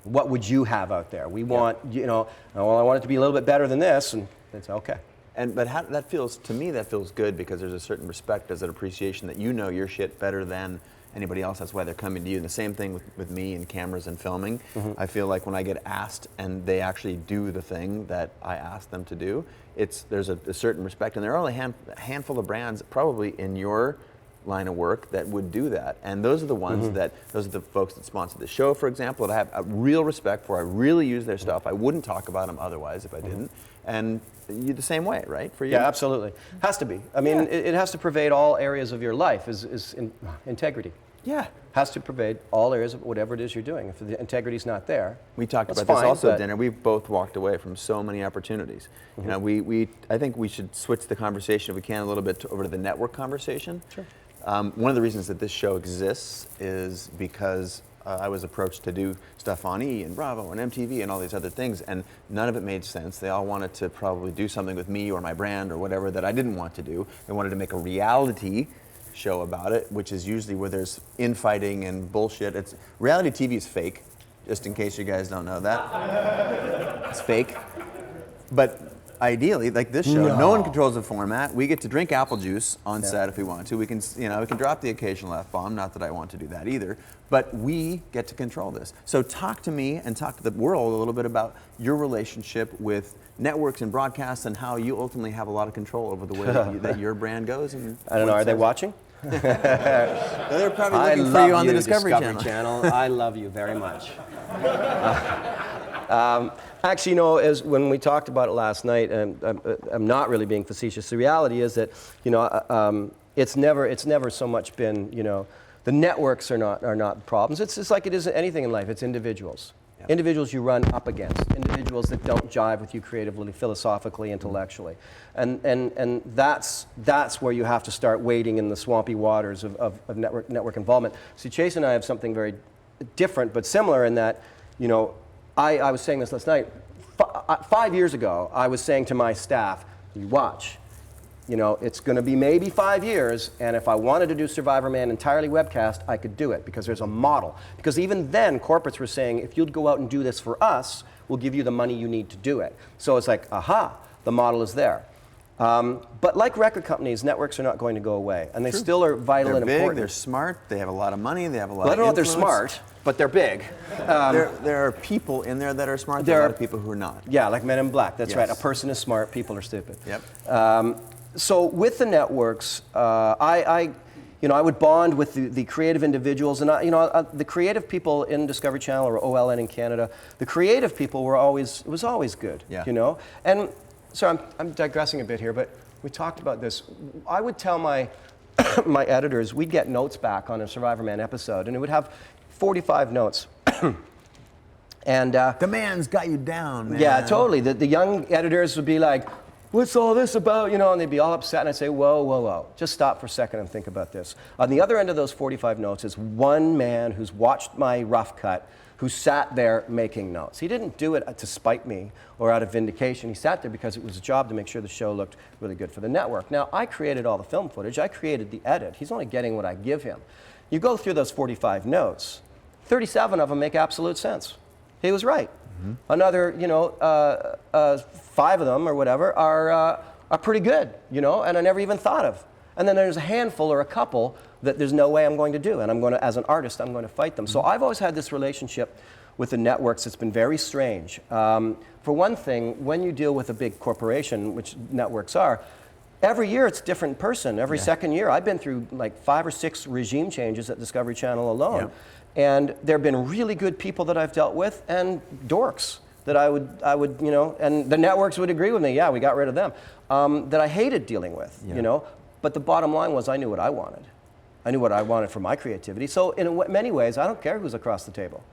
What would you have out there? We want, well, I want it to be a little bit better than this, and it's okay. But that feels, to me, that feels good because there's a certain respect, there's an appreciation that you know your shit better than anybody else. That's why they're coming to you. And the same thing with me and cameras and filming. Mm-hmm. I feel like when I get asked and they actually do the thing that I asked them to do, there's a certain respect. And there are only a handful of brands probably in your line of work that would do that, and those are the ones those are the folks that sponsor the show, for example, that I have a real respect for. I really use their stuff. I wouldn't talk about them otherwise if I didn't. And you the same way, right? For you? Yeah, absolutely. Has to be. I mean, it has to pervade all areas of your life. Is integrity. Yeah. Has to pervade all areas of whatever it is you're doing. If the integrity's not there, we talked about this also at dinner. We've both walked away from so many opportunities. I think we should switch the conversation if we can a little bit over to the network conversation. Sure. One of the reasons that this show exists is because I was approached to do stuff on E! and Bravo and MTV and all these other things, and none of it made sense. They all wanted to probably do something with me or my brand or whatever that I didn't want to do. They wanted to make a reality show about it, which is usually where there's infighting and bullshit. Reality TV is fake, just in case you guys don't know that. It's fake. But ideally, like this show, no one controls the format. We get to drink apple juice on set if we want to. We can, we can drop the occasional F-bomb. Not that I want to do that either, but we get to control this. So talk to me and talk to the world a little bit about your relationship with networks and broadcasts and how you ultimately have a lot of control over the way that your brand goes. And I don't know. Are they watching? They're probably looking for you on the Discovery Channel. I love you very much. Actually, as when we talked about it last night, and I'm not really being facetious. The reality is that, it's never so much been, the networks are not problems. It's just like it is anything in life. It's individuals. Yep. Individuals you run up against. Individuals that don't jive with you creatively, philosophically, intellectually, and that's where you have to start wading in the swampy waters of network involvement. See, Chase and I have something very different but similar in that, I was saying this last night. 5 years ago, I was saying to my staff, you watch, it's going to be maybe 5 years, and if I wanted to do Survivorman entirely webcast, I could do it because there's a model. Because even then, corporates were saying, if you'd go out and do this for us, we'll give you the money you need to do it. So it's like, aha, the model is there. But like record companies, networks are not going to go away, and they still are vital and important. They're smart, they have a lot of money, they have a lot of I don't know if they're influence. smart, but they're big. There are people in there that are smart, there are a lot of people who are not. Yeah, like Men in Black, that's Yes. right. A person is smart, people are stupid. Yep. So with the networks, I would bond with the creative individuals, and the creative people in Discovery Channel or OLN in Canada, the creative people it was always good, Yeah. And so I'm digressing a bit here, but we talked about this. I would tell my my editors, we'd get notes back on a Survivorman episode, and it would have 45 notes. And the man's got you down, man. yeah, totally. The young editors would be like, what's all this about? And they'd be all upset, and I'd say, whoa, whoa, whoa. Just stop for a second and think about this. On the other end of those 45 notes is one man who's watched my rough cut, who sat there making notes. He didn't do it to spite me or out of vindication. He sat there because it was a job to make sure the show looked really good for the network. Now, I created all the film footage. I created the edit. He's only getting what I give him. You go through those 45 notes, 37 of them make absolute sense. He was right. Mm-hmm. Another, 5 of them or whatever are pretty good, and I never even thought of. And then there's a handful or a couple that there's no way I'm going to do, and I'm going to, as an artist, I'm going to fight them. So I've always had this relationship with the networks that's been very strange. For one thing, when you deal with a big corporation, which networks are, every year it's a different person. Every second year, I've been through like 5 or 6 regime changes at Discovery Channel alone. Yep. And there have been really good people that I've dealt with, and dorks that I would, and the networks would agree with me. Yeah, we got rid of them. That I hated dealing with, But the bottom line was I knew what I wanted. I knew what I wanted for my creativity. So in many ways, I don't care who's across the table.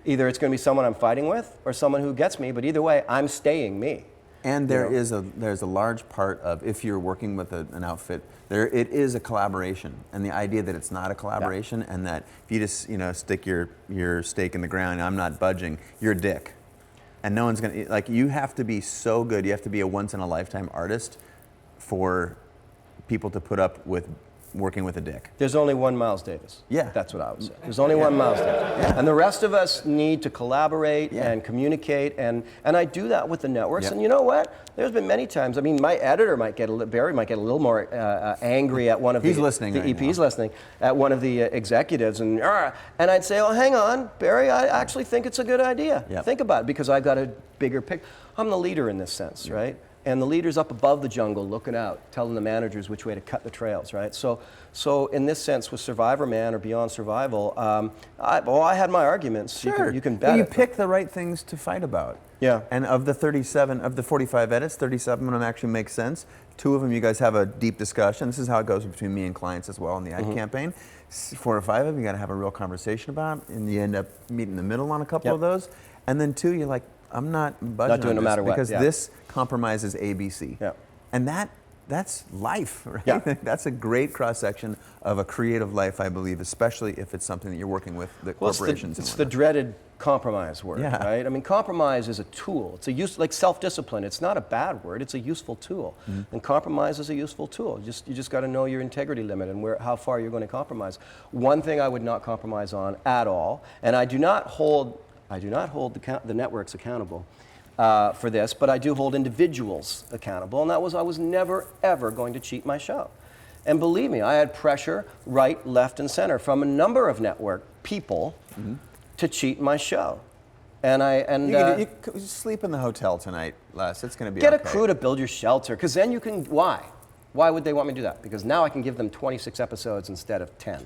Either it's going to be someone I'm fighting with or someone who gets me. But either way, I'm staying me. And there's a large part of, if you're working with an outfit, it is a collaboration, and the idea that it's not a collaboration, and that if you just stick your stake in the ground, I'm not budging, you're a dick, and no one's gonna you have to be so good. You have to be a once in a lifetime artist for people to put up with working with a dick. There's only one Miles Davis. Yeah. That's what I would say. There's only one Miles Davis. Yeah. And the rest of us need to collaborate and communicate, and I do that with the networks. Yep. And you know what? There's been many times, my editor Barry might get a little more angry at one of He's listening right EP's now. listening, at one of the executives, and I'd say, oh, hang on, Barry, I actually think it's a good idea. Yep. Think about it, because I've got a bigger picture. I'm the leader in this sense, right? And the leader's up above the jungle looking out, telling the managers which way to cut the trails, right? So in this sense, with Survivorman or Beyond Survival, I had my arguments. Sure. You can bet But you it. pick the right things to fight about. Yeah. And of the 45 edits, 37 of them actually make sense. 2 of them you guys have a deep discussion. This is how it goes between me and clients as well in the ad campaign. 4 or 5 of them you got to have a real conversation about, and you end up meeting in the middle on a couple of those. And then 2, you're like, I'm not budging doing on no this matter what, because this compromises ABC. Yeah. And that's life, right? Yeah. That's a great cross-section of a creative life, I believe, especially if it's something that you're working with the corporations. It's the dreaded compromise word, right? Compromise is a tool. It's like self-discipline. It's not a bad word. It's a useful tool. Mm-hmm. And compromise is a useful tool. You just got to know your integrity limit and how far you're going to compromise. One thing I would not compromise on at all, and I do not hold the networks accountable, for this, but I do hold individuals accountable, and that was I was never, ever going to cheat my show. And believe me, I had pressure right, left, and center from a number of network people to cheat my show. And you can sleep in the hotel tonight, Les. It's going to be get okay. a crew to build your shelter, because then you can, why? Why would they want me to do that? Because now I can give them 26 episodes instead of 10,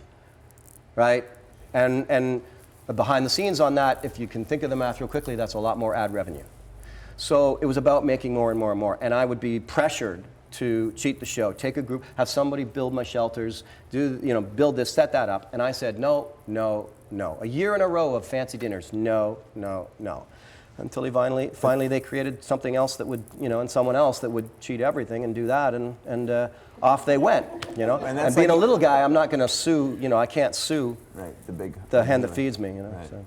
right? And behind the scenes on that, if you can think of the math real quickly, that's a lot more ad revenue. So it was about making more and more and more, and I would be pressured to cheat the show, take a group, have somebody build my shelters, build this, set that up, and I said no, no, no. A year in a row of fancy dinners, no, no, no. Until finally they created something else that would, and someone else that would cheat everything and do that, and off they went, And being a little guy, I'm not going to sue, I can't sue the hand that feeds me, Right. So.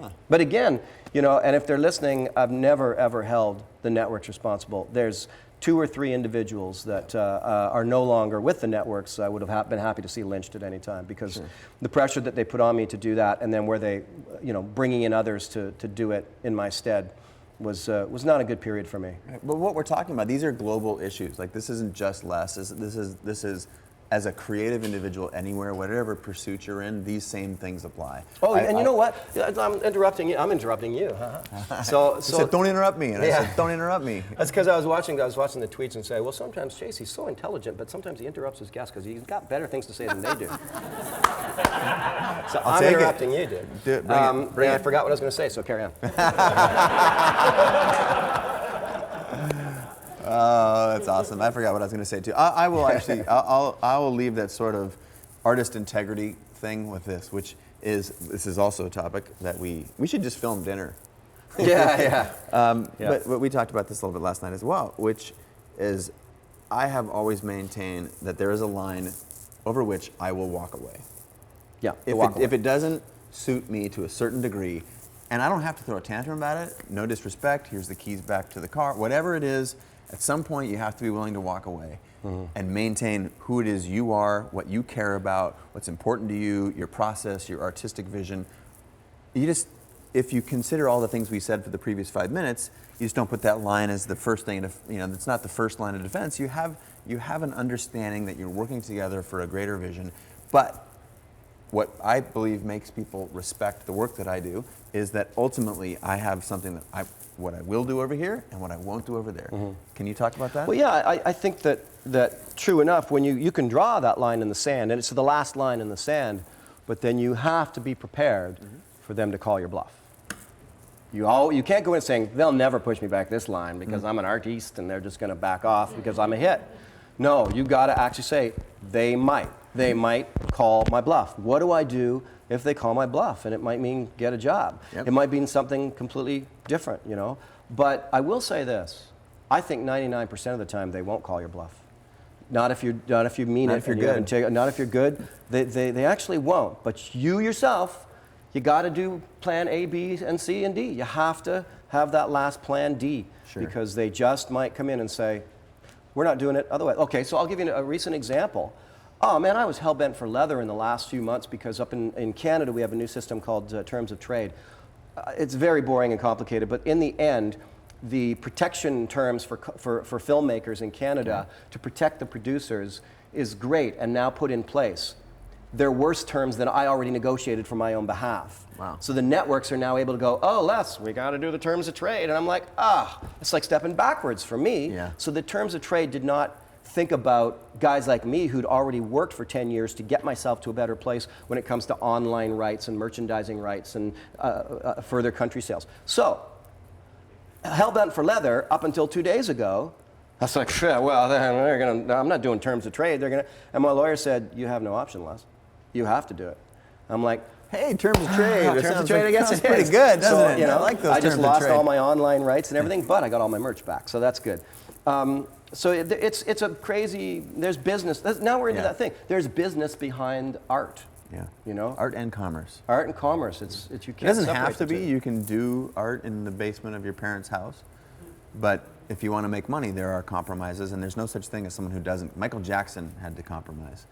Huh. But again, and if they're listening, I've never ever held the networks responsible. There's 2 or 3 individuals that are no longer with the networks. I would have been happy to see lynched at any time, because the pressure that they put on me to do that, and then where they, bringing in others to do it in my stead, was not a good period for me. Right. But what we're talking about, these are global issues. Like, this isn't just Les. This is as a creative individual anywhere, whatever pursuit you're in, these same things apply. Oh, and you know what? I'm interrupting you. I'm interrupting you. So you said, don't interrupt me, and I said, don't interrupt me. That's because I was watching the tweets and say, well, sometimes Chase, he's so intelligent, but sometimes he interrupts his guests because he's got better things to say than they do. So I'm interrupting you, dude. Bring it. I forgot what I was going to say, so carry on. Oh, that's awesome. I forgot what I was going to say too. I will actually, I will leave that sort of artist integrity thing with this, which is, this is also a topic that we should just film dinner. Yeah. But we talked about this a little bit last night as well, which is, I have always maintained that there is a line over which I will walk away. Yeah. If it doesn't suit me to a certain degree, and I don't have to throw a tantrum about it, no disrespect, here's the keys back to the car, whatever it is, at some point you have to be willing to walk away and maintain who it is you are, what you care about, what's important to you, your process, your artistic vision. If you consider all the things we said for the previous 5 minutes, you just don't put that line as the first thing, it's not the first line of defense. You have an understanding that you're working together for a greater vision. But what I believe makes people respect the work that I do is that ultimately I have something that what I will do over here and what I won't do over there. Can you talk about that? Well, yeah, I think that true enough, when you can draw that line in the sand, and it's the last line in the sand, but then you have to be prepared for them to call your bluff. You can't go in saying, they'll never push me back this line because I'm an artiste and they're just going to back off because I'm a hit. No, you got to actually say, they might call my bluff. What do I do if they call my bluff? And it might mean get a job. It might mean something completely different, But I will say this, I think 99% of the time they won't call your bluff. Not if you mean it. If you're good. Not if you're good. They actually won't. But you yourself, you got to do plan A, B, and C, and D. You have to have that last plan D. Because they just might come in and say, we're not doing it otherwise. Okay, so I'll give you a recent example. Oh man, I was hell-bent for leather in the last few months because up in Canada we have a new system called Terms of Trade. It's very boring and complicated, but in the end, the protection terms for filmmakers in Canada to protect the producers is great and now put in place. They're worse terms than I already negotiated for my own behalf. Wow. So the networks are now able to go, oh, Les, we got to do the terms of trade. And I'm like, it's like stepping backwards for me. Yeah. So the terms of trade did not think about guys like me who'd already worked for 10 years to get myself to a better place when it comes to online rights and merchandising rights and further country sales. So, hell-bent for leather up until 2 days ago, I was like, well, I'm not doing terms of trade. And my lawyer said, you have no option, Les. You have to do it. I'm like, hey, terms of trade. Terms of trade, I guess it's pretty good, doesn't it? I like those I just terms of lost trade. all my online rights and everything, but I got all my merch back, so that's good. So it's a crazy, there's business. Now we're into that thing. There's business behind art. Yeah. Art and commerce. Art and commerce. You can't. It doesn't separate have to the be. two. You can do art in the basement of your parents' house, but if you want to make money, there are compromises, and there's no such thing as someone who doesn't. Michael Jackson had to compromise.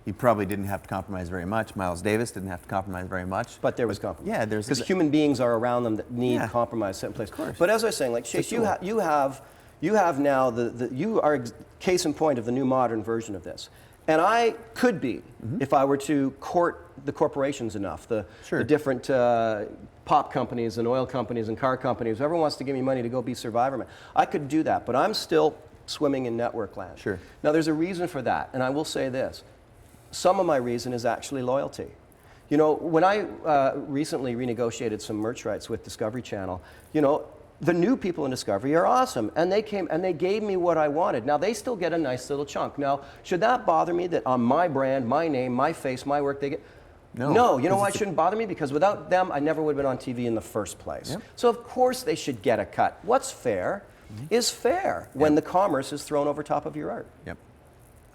he probably didn't have to compromise very much. Miles Davis didn't have to compromise very much. But there was compromise. Yeah, there's because human beings are around them that need compromise set in place. Of course. But as I was saying, like Chase, you have now you are case in point of the new modern version of this. And I could be, if I were to court the corporations enough, the different pop companies and oil companies and car companies, whoever wants to give me money to go be Survivorman. I could do that, but I'm still swimming in network land. Sure. Now there's a reason for that, and I will say this. Some of my reason is actually loyalty. You know, when I recently renegotiated some merch rights with Discovery Channel, you know, the new people in Discovery are awesome, and they came and they gave me what I wanted. Now they still get a nice little chunk. Now, should that bother me that on my brand, my name, my face, my work, they get? No, you know why it shouldn't bother me? Because without them, I never would have been on TV in the first place. Yep. So of course they should get a cut. What's fair is fair when the commerce is thrown over top of your art. Yep.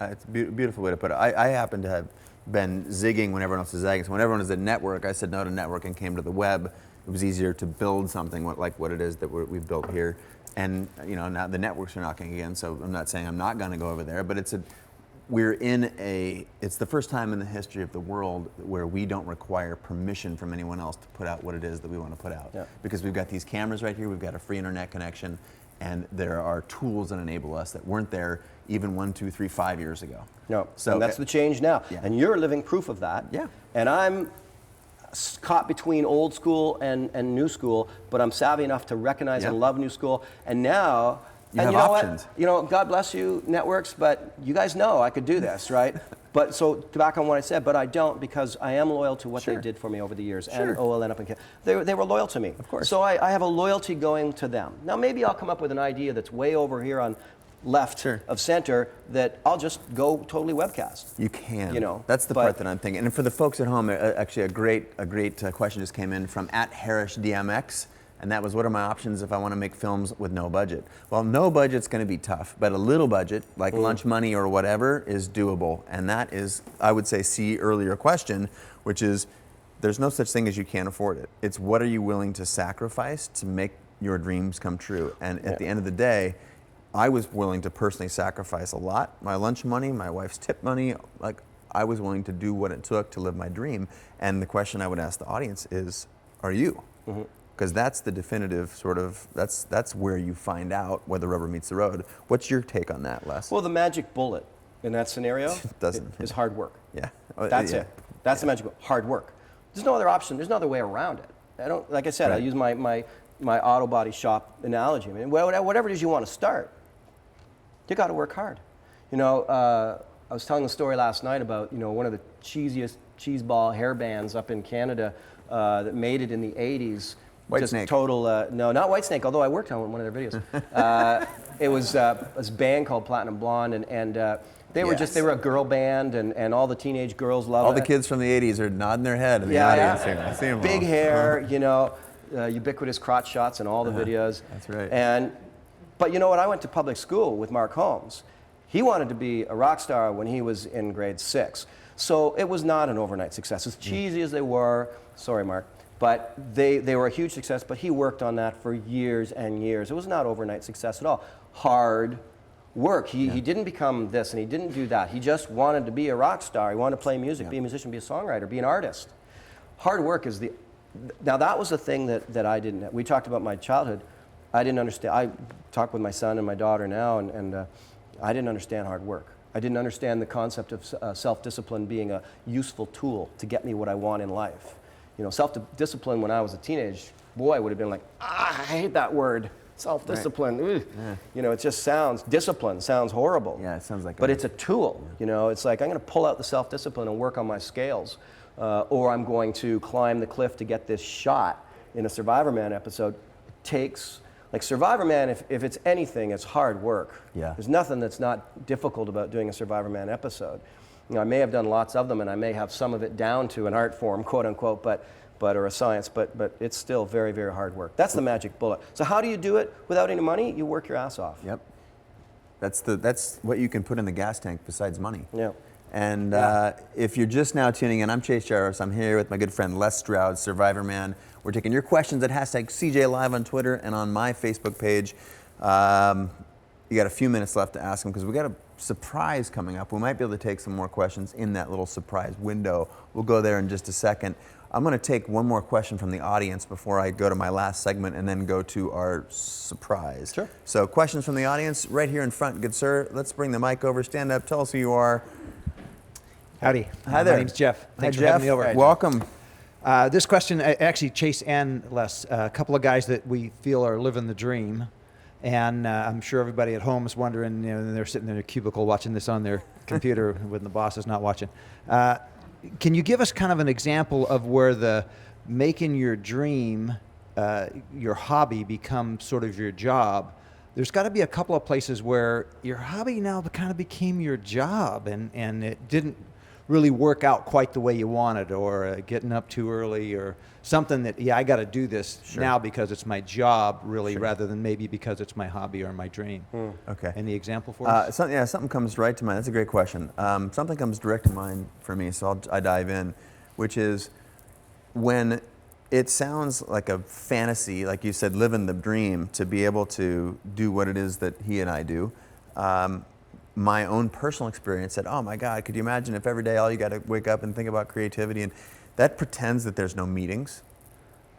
It's a beautiful way to put it. I happen to have been zigging when everyone else is zagging. So when everyone is at network, I said no to network and came to the web. It was easier to build something like what it is that we've built here. And you know, now the networks are knocking again, so I'm not saying I'm not going to go over there, but it's the first time in the history of the world where we don't require permission from anyone else to put out what it is that we want to put out. Yeah. Because we've got these cameras right here, we've got a free internet connection, and there are tools that enable us that weren't there even 1, 2, 3, 5 years ago. No, so and that's the change now. Yeah. And you're living proof of that. Yeah. And I'm caught between old school and new school, but I'm savvy enough to recognize and love new school. And now, you have options. What? You know, God bless you, networks, but you guys know I could do this, right? But so back on what I said, but I don't because I am loyal to what they did for me over the years. And OLN up in Canada. They were loyal to me. Of course. So I have a loyalty going to them. Now maybe I'll come up with an idea that's way over here on left of center that I'll just go totally webcast. You can. You know, that's the part that I'm thinking. And for the folks at home, actually a great question just came in from @HarishDMX, and that was, what are my options if I want to make films with no budget? Well, no budget's going to be tough, but a little budget, like lunch money or whatever, is doable. And that is, I would say, see earlier question, which is, there's no such thing as you can't afford it. It's what are you willing to sacrifice to make your dreams come true? And at the end of the day, I was willing to personally sacrifice a lot. My lunch money, my wife's tip money, like I was willing to do what it took to live my dream. And the question I would ask the audience is, are you? Because that's the definitive sort of, that's where you find out where the rubber meets the road. What's your take on that, Les? Well, the magic bullet in that scenario is hard work. Yeah. That's it. That's the magic bullet, hard work. There's no other option. There's no other way around it. I don't, like I said, I use my auto body shop analogy. I mean, whatever it is you want to start, you got to work hard. You know, I was telling the story last night about, you know, one of the cheesiest cheeseball hair bands up in Canada that made it in the 80s. Whitesnake. Total, no, not Whitesnake, although I worked on one of their videos. It was this band called Platinum Blonde, and they were they were a girl band, and all the teenage girls loved it. All the kids from the 80s are nodding their head in the audience here. I see them Big all. hair, you know, ubiquitous crotch shots in all the videos. That's right. But you know what, I went to public school with Mark Holmes. He wanted to be a rock star when he was in grade 6. So it was not an overnight success. As cheesy as they were, sorry Mark, but they were a huge success, but he worked on that for years and years. It was not overnight success at all. Hard work. He didn't become this and he didn't do that. He just wanted to be a rock star. He wanted to play music, be a musician, be a songwriter, be an artist. Hard work is now that was the thing that I didn't, we talked about my childhood. I didn't understand. I talk with my son and my daughter now, and I didn't understand hard work. I didn't understand the concept of self-discipline being a useful tool to get me what I want in life. You know, self-discipline when I was a teenage boy would have been like, I hate that word, self-discipline. Right. You know, it just discipline sounds horrible. Yeah, it sounds like but it's a tool. You know, it's like I'm going to pull out the self-discipline and work on my scales, or I'm going to climb the cliff to get this shot in a Survivorman episode. It takes... Like Survivorman, if it's anything, it's hard work. Yeah. There's nothing that's not difficult about doing a Survivorman episode. You know, I may have done lots of them, and I may have some of it down to an art form, quote unquote, or a science, but it's still very, very hard work. That's the magic bullet. So how do you do it without any money? You work your ass off. Yep. That's what you can put in the gas tank besides money. Yeah. And if you're just now tuning in, I'm Chase Jarvis. I'm here with my good friend Les Stroud, Survivorman. We're taking your questions at #CJLive on Twitter and on my Facebook page. you got a few minutes left to ask them because we got a surprise coming up. We might be able to take some more questions in that little surprise window. We'll go there in just a second. I'm going to take one more question from the audience before I go to my last segment and then go to our surprise. Sure. So questions from the audience right here in front, good sir. Let's bring the mic over. Stand up. Tell us who you are. Howdy. Hi there. My name's Jeff. Thanks Hi, for Jeff. having me over. Welcome. This question, actually, Chase and Les, a couple of guys that we feel are living the dream. And I'm sure everybody at home is wondering, they're sitting in their cubicle watching this on their computer when the boss is not watching. Can you give us kind of an example of where the making your dream, your hobby, becomes sort of your job? There's got to be a couple of places where your hobby now kind of became your job, and it didn't really work out quite the way you wanted, or getting up too early, or something that, I got to do this now because it's my job, really, rather than maybe because it's my hobby or my dream. Okay. Any example for us? Something comes right to mind. That's a great question. Something comes direct to mind for me, so I dive in, which is when it sounds like a fantasy, like you said, living the dream, to be able to do what it is that he and I do. My own personal experience said, oh my God, could you imagine if every day all you got to wake up and think about creativity? And that pretends that there's no meetings.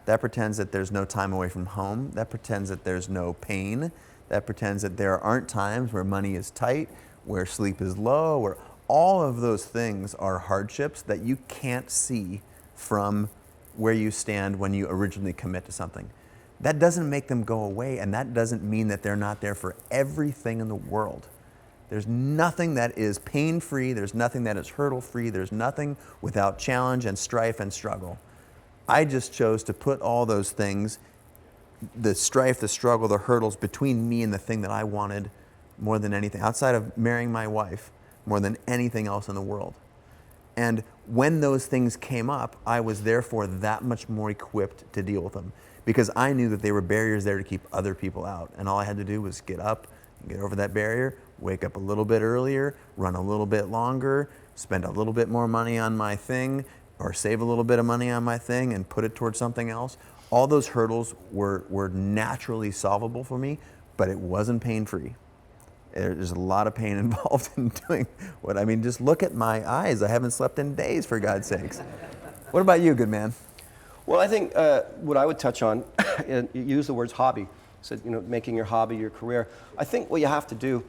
That pretends that there's no time away from home. That pretends that there's no pain. That pretends that there aren't times where money is tight, where sleep is low, where all of those things are hardships that you can't see from where you stand when you originally commit to something. That doesn't make them go away, and that doesn't mean that they're not there for everything in the world. There's nothing that is pain-free, there's nothing that is hurdle-free, there's nothing without challenge and strife and struggle. I just chose to put all those things, the strife, the struggle, the hurdles, between me and the thing that I wanted more than anything, outside of marrying my wife, more than anything else in the world. And when those things came up, I was therefore that much more equipped to deal with them, because I knew that they were barriers there to keep other people out. And all I had to do was get up, get over that barrier, wake up a little bit earlier, run a little bit longer, spend a little bit more money on my thing, or save a little bit of money on my thing and put it towards something else. All those hurdles were naturally solvable for me, but it wasn't pain-free. There's a lot of pain involved in doing what, just look at my eyes. I haven't slept in days, for God's sakes. What about you, good man? Well, I think what I would touch on, and you use the words hobby, said, making your hobby your career. I think what you have to do,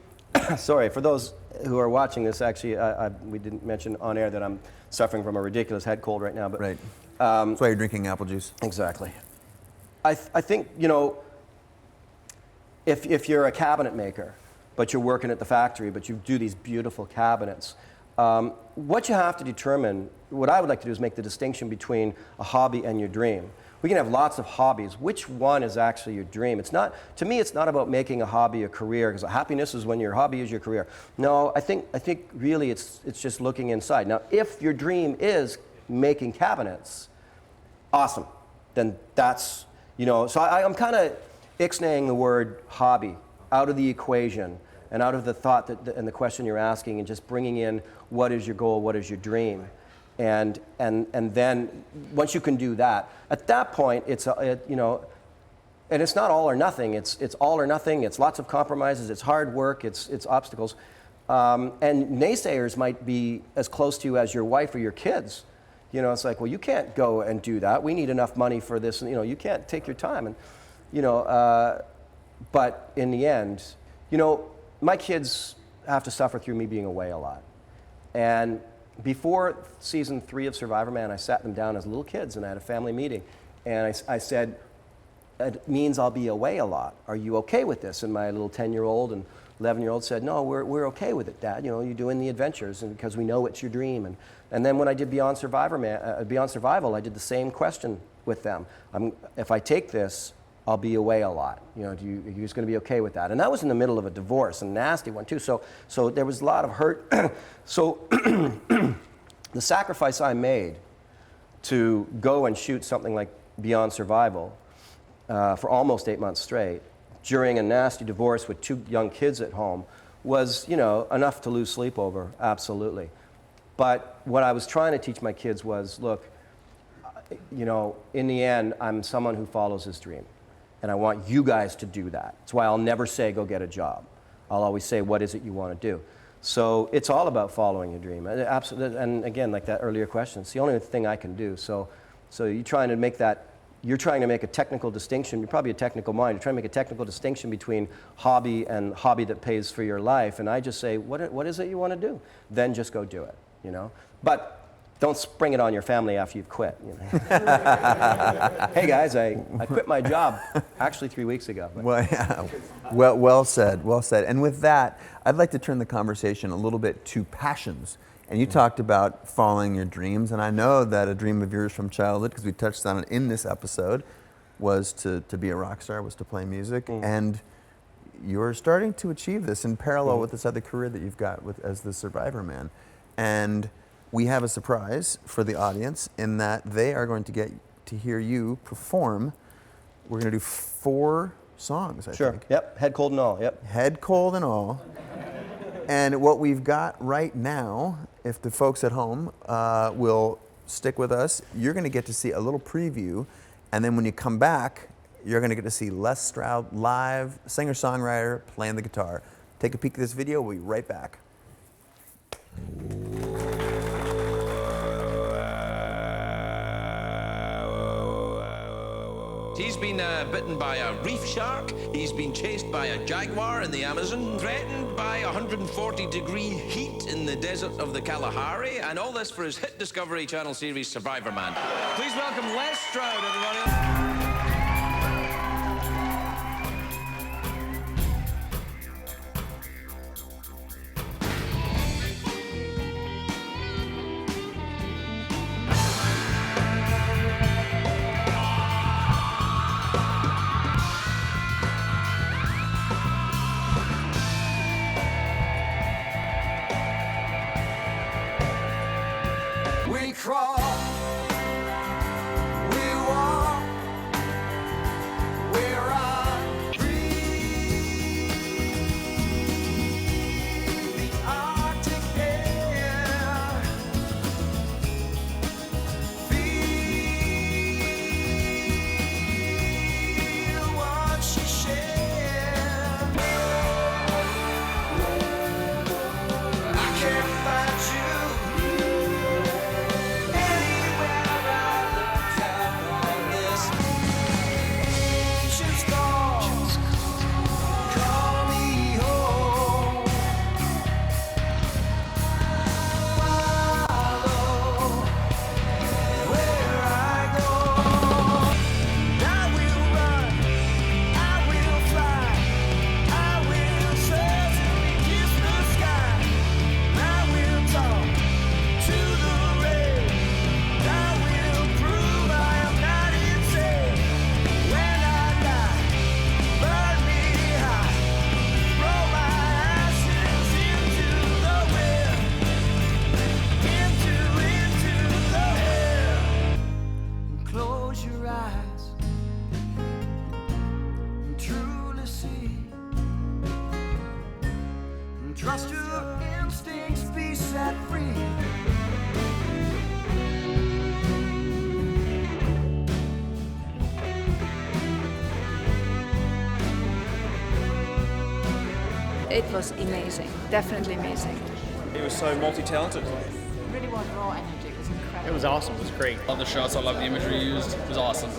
sorry, for those who are watching this, actually, we didn't mention on air that I'm suffering from a ridiculous head cold right now. But right. That's why you're drinking apple juice. Exactly. I think, if you're a cabinet maker, but you're working at the factory, but you do these beautiful cabinets, what you have to determine, what I would like to do is make the distinction between a hobby and your dream. We can have lots of hobbies. Which one is actually your dream? It's not, to me, it's not about making a hobby a career, because happiness is when your hobby is your career. No, I think really it's just looking inside. Now, if your dream is making cabinets, awesome. Then that's, so I'm kind of ixnaying the word hobby out of the equation and out of the thought and the question you're asking, and just bringing in what is your goal, what is your dream. And then once you can do that, at that point, and it's not all or nothing. It's all or nothing. It's lots of compromises. It's hard work. It's obstacles. And naysayers might be as close to you as your wife or your kids. It's like, well, you can't go and do that. We need enough money for this. And, you can't take your time. And but in the end, my kids have to suffer through me being away a lot. And before season 3 of Survivorman, I sat them down as little kids and I had a family meeting. And I said, it means I'll be away a lot. Are you okay with this? And my little 10-year-old and 11-year-old said, no, we're okay with it, Dad. You're doing the adventures, and because we know it's your dream. And then when I did Beyond Survival, I did the same question with them. If I take this, I'll be away a lot. Are you just going to be okay with that? And that was in the middle of a divorce, a nasty one too. So there was a lot of hurt. So the sacrifice I made to go and shoot something like Beyond Survival for almost 8 months straight, during a nasty divorce with 2 young kids at home, was, enough to lose sleep over, absolutely. But what I was trying to teach my kids was, look, in the end, I'm someone who follows his dream. And I want you guys to do that. That's why I'll never say, go get a job. I'll always say, what is it you want to do? So it's all about following your dream. Absolutely, and again, like that earlier question, it's the only thing I can do. So you're trying to make a technical distinction. You're probably a technical mind. You're trying to make a technical distinction between hobby and hobby that pays for your life. And I just say, what is it you want to do? Then just go do it, you know? But don't spring it on your family after you've quit. You know? Hey guys, I quit my job actually 3 weeks ago. Well, yeah. Well said, well said. And with that, I'd like to turn the conversation a little bit to passions. And you talked about following your dreams, and I know that a dream of yours from childhood, because we touched on it in this episode, was to be a rock star, was to play music, and you're starting to achieve this in parallel with this other career that you've got as the Survivorman. And we have a surprise for the audience in that they are going to get to hear you perform. We're going to do 4 songs, I think. Yep, head cold and all, yep. Head cold and all. And what we've got right now, if the folks at home will stick with us, you're going to get to see a little preview. And then when you come back, you're going to get to see Les Stroud live, singer-songwriter, playing the guitar. Take a peek at this video. We'll be right back. He's been bitten by a reef shark. He's been chased by a jaguar in the Amazon, threatened by 140-degree heat in the desert of the Kalahari, and all this for his hit Discovery Channel series Survivorman. Please welcome Les Stroud, everybody. We crawl, we walk, we run, breathe the Arctic air, feel what she shared. I can't find you. Trust your instincts, be set free. It was amazing, definitely amazing. He was so multi-talented. Really was raw energy, it was incredible. It was awesome, it was great. Love the shots, I love the imagery used, it was awesome.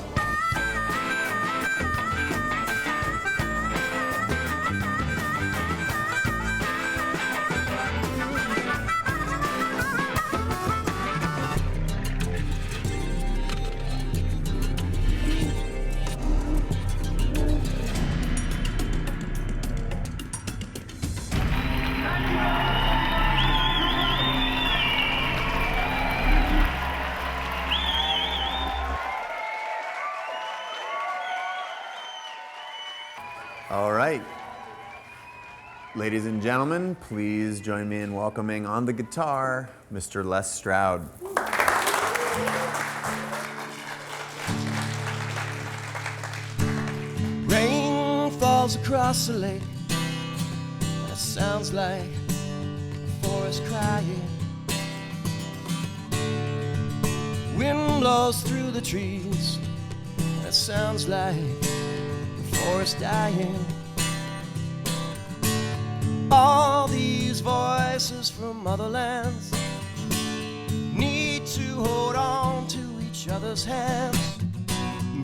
All right. Ladies and gentlemen, please join me in welcoming on the guitar, Mr. Les Stroud. Rain falls across the lake. That sounds like a forest crying. Wind blows through the trees. That sounds like the forest dying. voices from other lands need to hold on to each other's hands.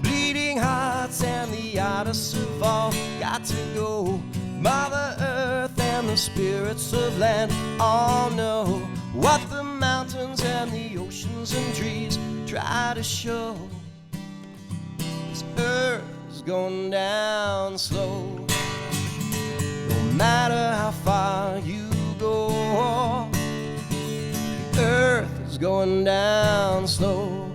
Bleeding hearts and the artists have all got to go. Mother Earth and the spirits of land all know what the mountains and the oceans and trees try to show. This earth is going down slow. No matter how far you go, the earth is going down slow.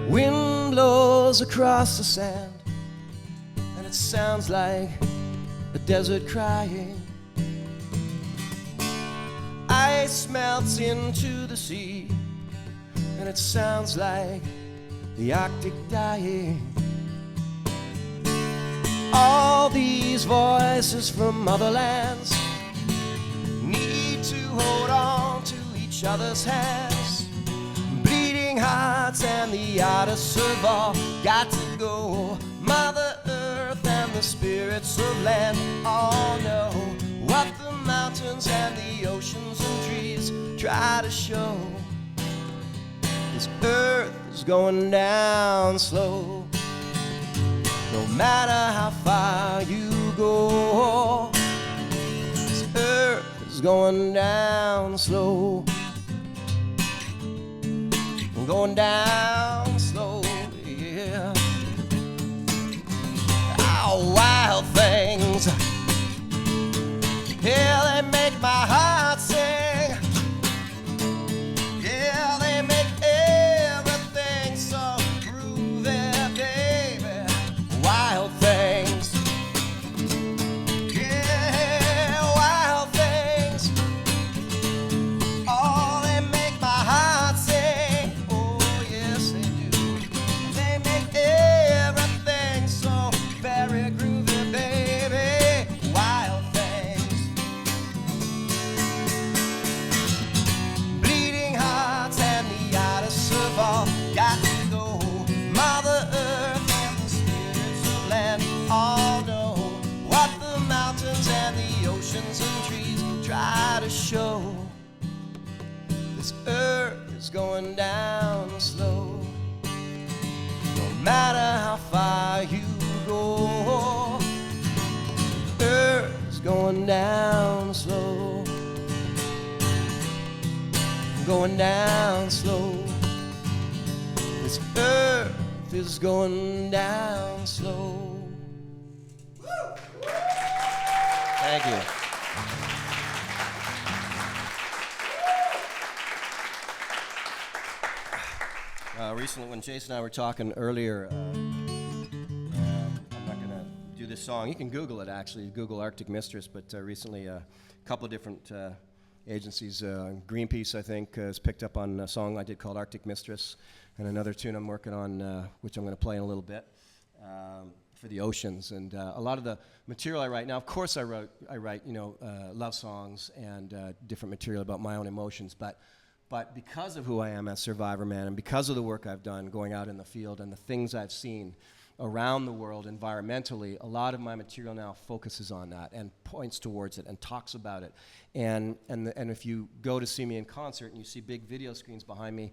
Wind blows across the sand, and it sounds like a desert crying. Ice melts into the sea, and it sounds like the Arctic dying. All these voices from other lands need to hold on to each other's hands. Bleeding hearts and the artists have all got to go. Mother Earth and the spirits of land all know what the mountains and the oceans and trees try to show. This earth is going down slow. No matter how far you go, this earth is going down slow. Going down slow, yeah. Oh, wild things, yeah, they make my heart sing. Yeah, they make everything so groovy, baby. Wild things, yeah, wild things. Oh, they make my heart sing. Oh, yes, they do. They make everything so very groovy, baby. Wild things. Bleeding hearts and the artists have all got to go. Mother Earth and the spirits of land all know what the mountains and the oceans and trees try to show. This earth is going down slow. No matter how far you go, the earth is going down slow. Going down slow. This earth is going down slow. Thank you. Recently, when Chase and I were talking earlier, I'm not going to do this song. You can Google it, actually. Google Arctic Mistress. But recently, a couple of different agencies, Greenpeace, I think, has picked up on a song I did called Arctic Mistress, and another tune I'm working on, which I'm going to play in a little bit, for the oceans. And a lot of the material I write now, of course, I write, love songs and different material about my own emotions, but because of who I am as Survivorman and because of the work I've done going out in the field and the things I've seen around the world environmentally, a lot of my material now focuses on that and points towards it and talks about it. And if you go to see me in concert and you see big video screens behind me,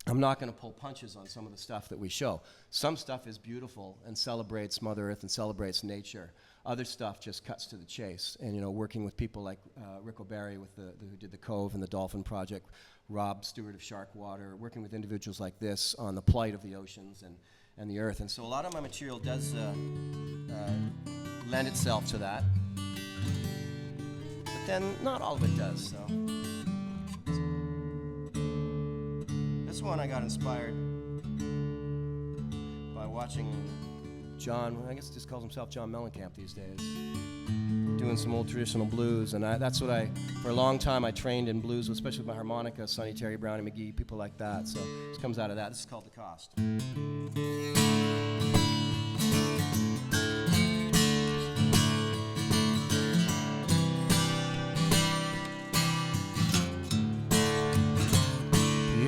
I'm not going to pull punches on some of the stuff that we show. Some stuff is beautiful and celebrates Mother Earth and celebrates nature. Other stuff just cuts to the chase. And working with people like Rick O'Barry who did the Cove and the Dolphin Project, Rob Stewart of Shark Water, working with individuals like this on the plight of the oceans and the earth. And so a lot of my material does lend itself to that. But then not all of it does, so. This one I got inspired by watching John, I guess he just calls himself John Mellencamp these days, doing some old traditional blues. And that's what for a long time I trained in blues, especially with my harmonica, Sonny Terry, Brownie McGee, people like that. So this comes out of that. This is called The Cost.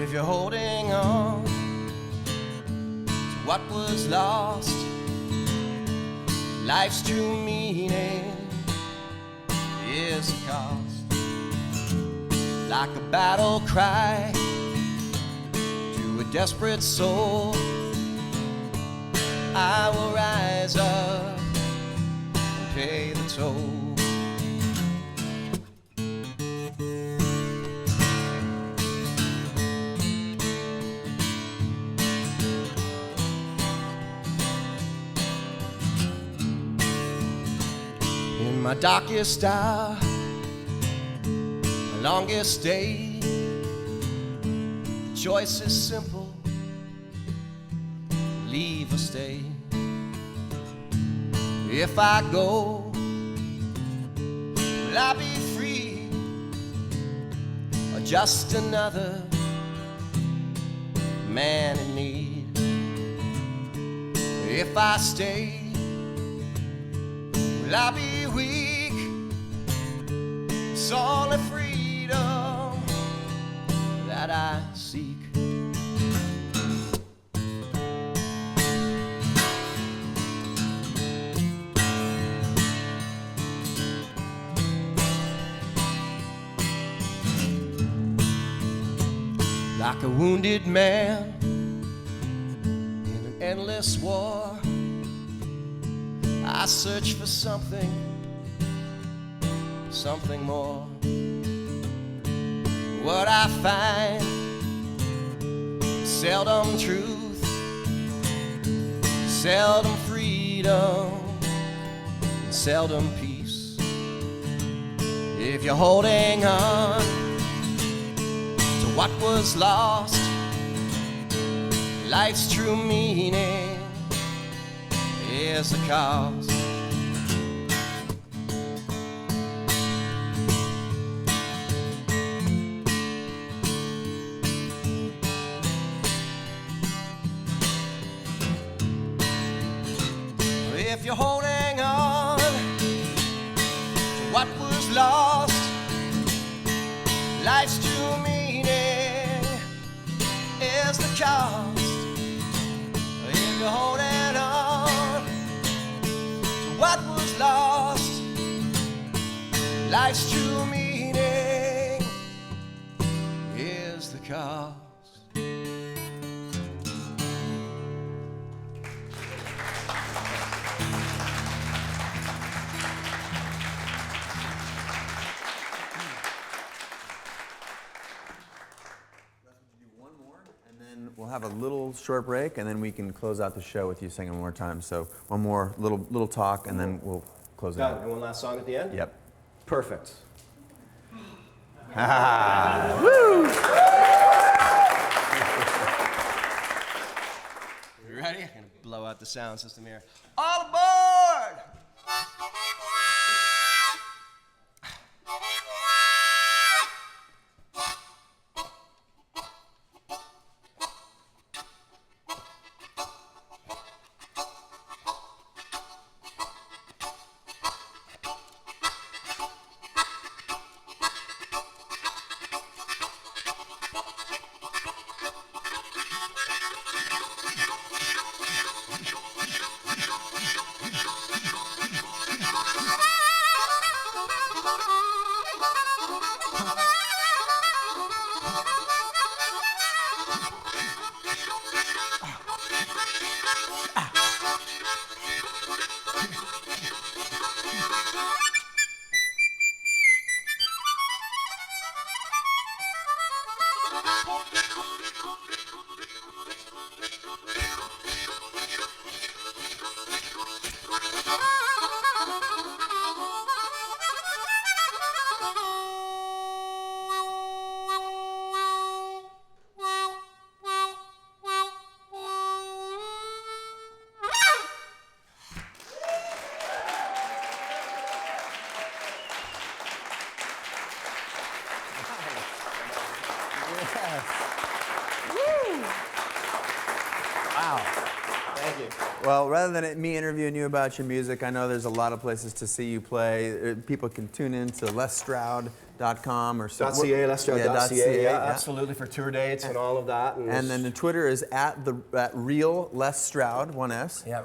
If you're holding on to what was lost, Life's true meaning is a cost, like a battle cry to a desperate soul. I will rise up and pay the toll. In my darkest hour, my longest day, the choice is simple: leave or stay. If I go, will I be free, or just another man in need? If I stay, will I be weak? It's only freedom that I seek. Like a wounded man in an endless war, I search for something more. What I find, seldom truth, seldom freedom, seldom peace. If you're holding on to what was lost, life's true meaning is the cost. If you're holding on to what was lost, life's true meaning is the cost. If you're holding on to what was lost, life's true meaning is the cost. We'll have a little short break, and then we can close out the show with you singing one more time. So one more little talk, and then we'll close it out. And one last song at the end? Yep. Perfect. Woo! You ready? I'm gonna blow out the sound system here. All aboard! Well, rather than me interviewing you about your music, I know there's a lot of places to see you play. People can tune in to LesStroud.com or so. .ca, LesStroud.ca, yeah, absolutely, for tour dates and all of that. And then the Twitter is at real Les Stroud, 1S. Yeah,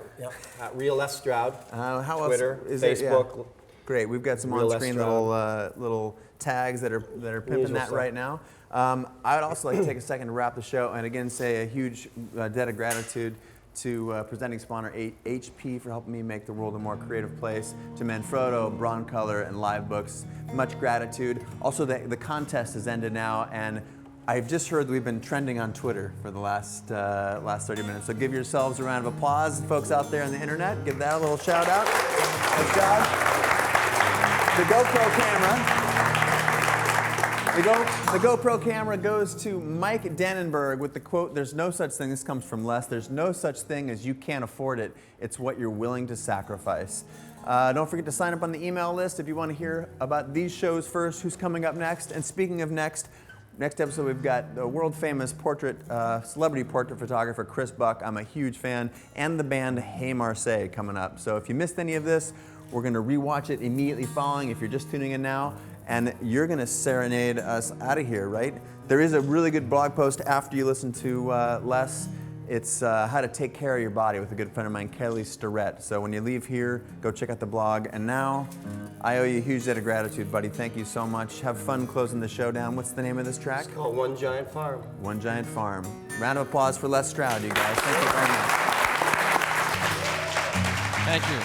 at real Les Stroud. How Twitter, else is Facebook. Yeah. Great, we've got some Real on-screen little tags that are pimping that right now. I would also like to take a second to wrap the show and again say a huge debt of gratitude to presenting sponsor HP for helping me make the world a more creative place, to Manfrotto, Broncolor, and Live Books. Much gratitude. Also, the contest has ended now, and I've just heard that we've been trending on Twitter for the last 30 minutes. So give yourselves a round of applause, folks out there on the internet. Give that a little shout out. Good job. The GoPro camera. The GoPro camera goes to Mike Dannenberg with the quote, "There's no such thing," this comes from Les, "there's no such thing as you can't afford it. It's what you're willing to sacrifice." Don't forget to sign up on the email list if you want to hear about these shows first, who's coming up next. And speaking of next episode we've got the world famous celebrity portrait photographer Chris Buck. I'm a huge fan, and the band Hey Marseille coming up. So if you missed any of this, we're going to rewatch it immediately following if you're just tuning in now. And you're going to serenade us out of here, right? There is a really good blog post after you listen to Les. It's how to take care of your body with a good friend of mine, Kelly Starrett. So when you leave here, go check out the blog. And now, I owe you a huge debt of gratitude, buddy. Thank you so much. Have fun closing the show down. What's the name of this track? It's called One Giant Farm. One Giant Farm. Round of applause for Les Stroud, you guys. Thank you very much. Thank you.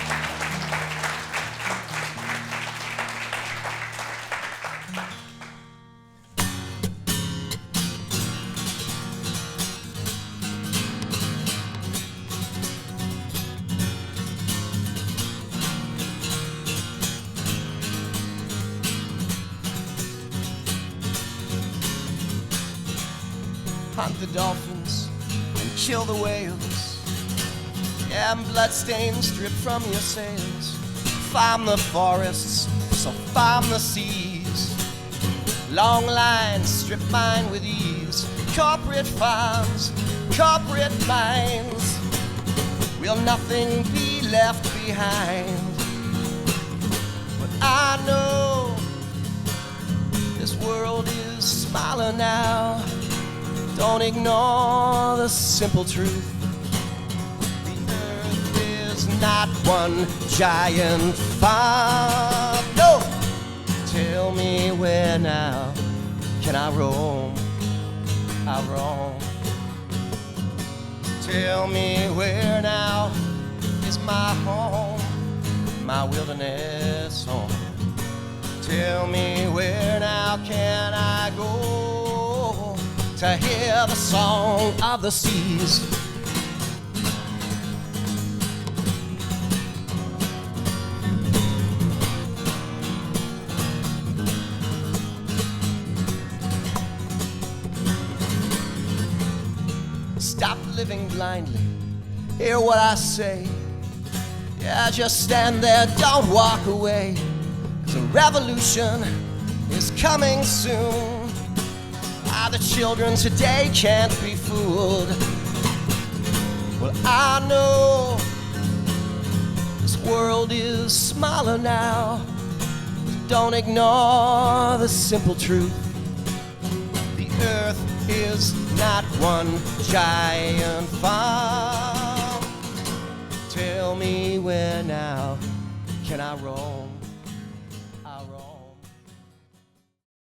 Hunt the dolphins and kill the whales. Yeah, and bloodstains drip from your sails. Farm the forests, so farm the seas. Long lines strip mine with ease. Corporate farms, corporate mines. Will nothing be left behind? But I know this world is smaller now. Don't ignore the simple truth. The earth is not one giant farm. No! Tell me where now can I roam? I roam. Tell me where now is my home, my wilderness home. Tell me where now can I go to hear the song of the seas. Stop living blindly, hear what I say. Yeah, just stand there, don't walk away, 'cause a revolution is coming soon. The children today can't be fooled. Well, I know this world is smaller now. Don't ignore the simple truth. The earth is not one giant farm. Tell me where now can I roam?